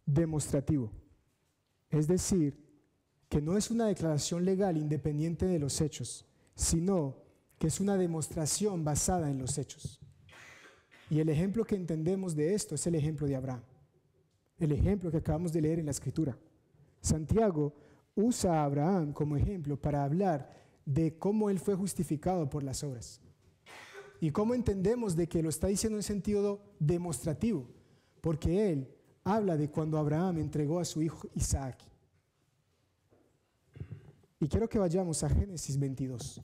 demostrativo. Es decir, que no es una declaración legal independiente de los hechos, sino que es una demostración basada en los hechos. Y el ejemplo que entendemos de esto es el ejemplo de Abraham, el ejemplo que acabamos de leer en la Escritura. Santiago usa a Abraham como ejemplo para hablar de cómo él fue justificado por las obras. Y cómo entendemos de que lo está diciendo en sentido demostrativo, porque él habla de cuando Abraham entregó a su hijo Isaac. Y quiero que vayamos a Génesis 22.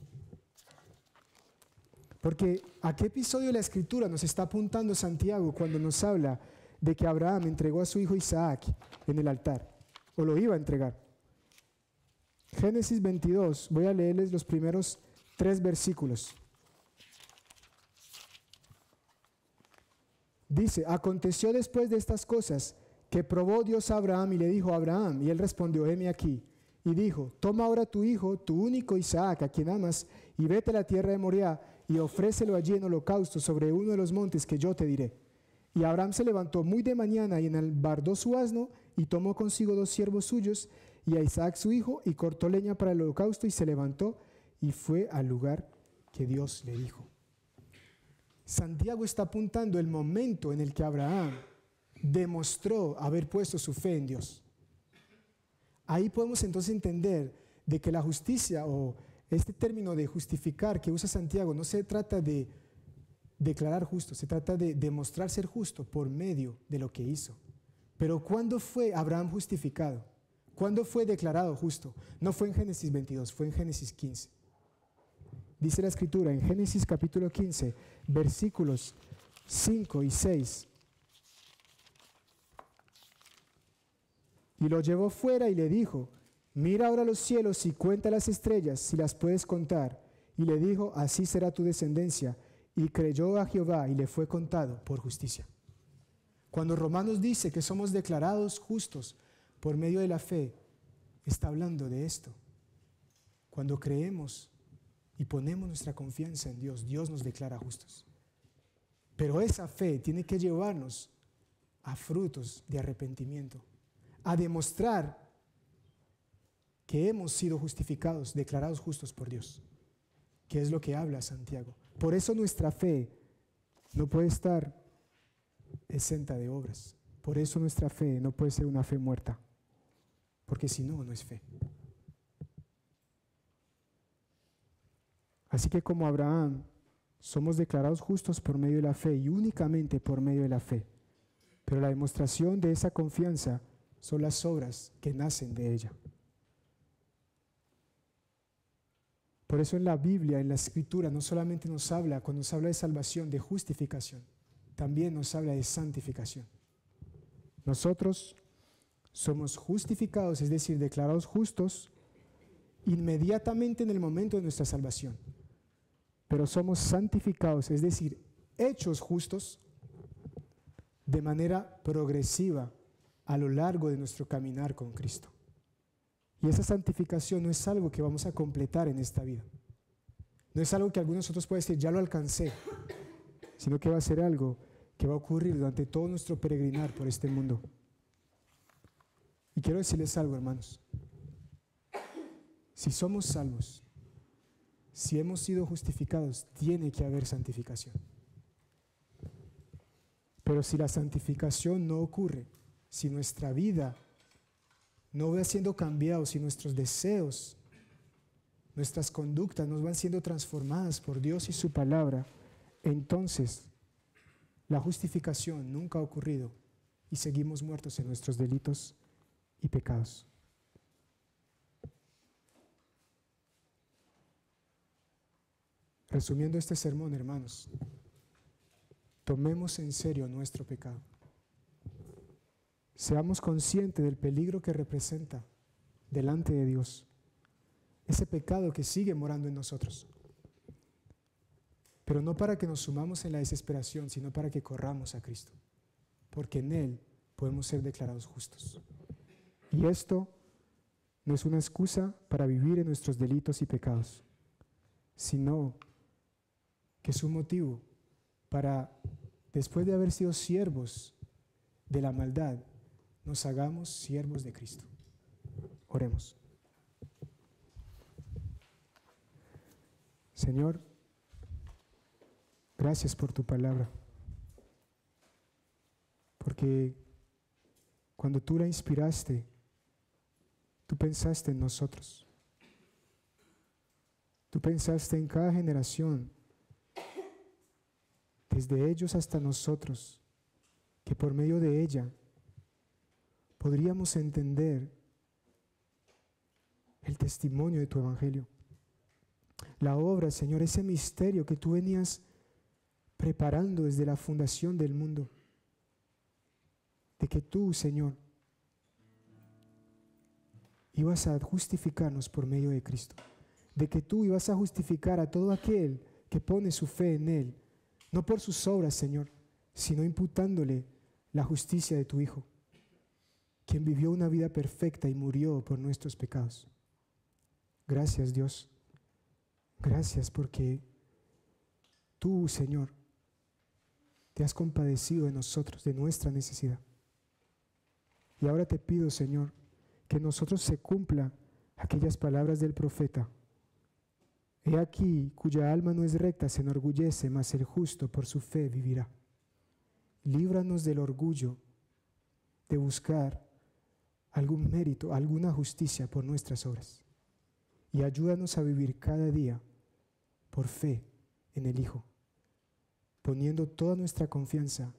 Porque ¿a qué episodio de la Escritura nos está apuntando Santiago cuando nos habla de que Abraham entregó a su hijo Isaac en el altar? O lo iba a entregar. Génesis 22, voy a leerles los primeros 3 versículos. Dice, aconteció después de estas cosas que probó Dios a Abraham y le dijo a Abraham, y él respondió, heme aquí. Y dijo, toma ahora tu hijo, tu único Isaac, a quien amas, y vete a la tierra de Moriah, y ofrécelo allí en holocausto sobre uno de los montes que yo te diré. Y Abraham se levantó muy de mañana y enalbardó su asno, y tomó consigo 2 siervos suyos, y a Isaac su hijo, y cortó leña para el holocausto, y se levantó, y fue al lugar que Dios le dijo. Santiago está apuntando el momento en el que Abraham demostró haber puesto su fe en Dios. Ahí podemos entonces entender de que la justicia o este término de justificar que usa Santiago no se trata de declarar justo, se trata de demostrar ser justo por medio de lo que hizo. Pero ¿cuándo fue Abraham justificado? ¿Cuándo fue declarado justo? No fue en Génesis 22, fue en Génesis 15. Dice la Escritura en Génesis capítulo 15, versículos 5 y 6. Y lo llevó fuera y le dijo, mira ahora los cielos y cuenta las estrellas, si las puedes contar. Y le dijo, así será tu descendencia. Y creyó a Jehová y le fue contado por justicia. Cuando Romanos dice que somos declarados justos por medio de la fe, está hablando de esto. Cuando creemos y ponemos nuestra confianza en Dios, Dios nos declara justos. Pero esa fe tiene que llevarnos a frutos de arrepentimiento, a demostrar que hemos sido justificados, declarados justos por Dios, que es lo que habla Santiago. Por eso nuestra fe no puede estar exenta de obras. Por eso nuestra fe no puede ser una fe muerta, porque si no, no es fe. Así que como Abraham, somos declarados justos por medio de la fe y únicamente por medio de la fe. Pero la demostración de esa confianza son las obras que nacen de ella. Por eso en la Biblia, en la Escritura, no solamente nos habla, cuando nos habla de salvación, de justificación, también nos habla de santificación. Nosotros somos justificados, es decir, declarados justos, inmediatamente en el momento de nuestra salvación. Pero somos santificados, es decir, hechos justos de manera progresiva a lo largo de nuestro caminar con Cristo. Y esa santificación no es algo que vamos a completar en esta vida. No es algo que algunos de nosotros pueden decir, ya lo alcancé, sino que va a ser algo que va a ocurrir durante todo nuestro peregrinar por este mundo. Y quiero decirles algo, hermanos. Si somos salvos, si hemos sido justificados, tiene que haber santificación. Pero si la santificación no ocurre, si nuestra vida no va siendo cambiada, si nuestros deseos, nuestras conductas no van siendo transformadas por Dios y su palabra, entonces la justificación nunca ha ocurrido y seguimos muertos en nuestros delitos y pecados. Resumiendo este sermón, hermanos, tomemos en serio nuestro pecado. Seamos conscientes del peligro que representa delante de Dios ese pecado que sigue morando en nosotros. Pero no para que nos sumamos en la desesperación, sino para que corramos a Cristo, porque en Él podemos ser declarados justos. Y esto no es una excusa para vivir en nuestros delitos y pecados, sino que es un motivo para, después de haber sido siervos de la maldad, nos hagamos siervos de Cristo. Oremos. Señor, gracias por tu palabra, porque cuando tú la inspiraste, tú pensaste en nosotros. Tú pensaste en cada generación, desde ellos hasta nosotros, que por medio de ella podríamos entender el testimonio de tu evangelio. La obra, Señor, ese misterio que tú venías preparando desde la fundación del mundo, de que tú, Señor, ibas a justificarnos por medio de Cristo, de que tú ibas a justificar a todo aquel que pone su fe en Él, no por sus obras, Señor, sino imputándole la justicia de tu Hijo, quien vivió una vida perfecta y murió por nuestros pecados. Gracias, Dios. Gracias porque tú, Señor, te has compadecido de nosotros, de nuestra necesidad. Y ahora te pido, Señor, que en nosotros se cumpla aquellas palabras del profeta. He aquí, cuya alma no es recta se enorgullece, mas el justo por su fe vivirá. Líbranos del orgullo de buscar algún mérito, alguna justicia por nuestras obras. Y ayúdanos a vivir cada día por fe en el Hijo, poniendo toda nuestra confianza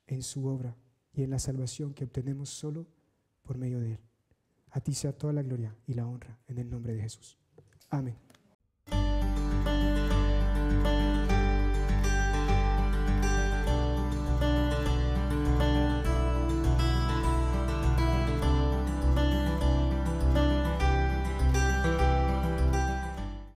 en su obra y en la salvación que obtenemos solo por medio de Él. A ti sea toda la gloria y la honra en el nombre de Jesús. Amén.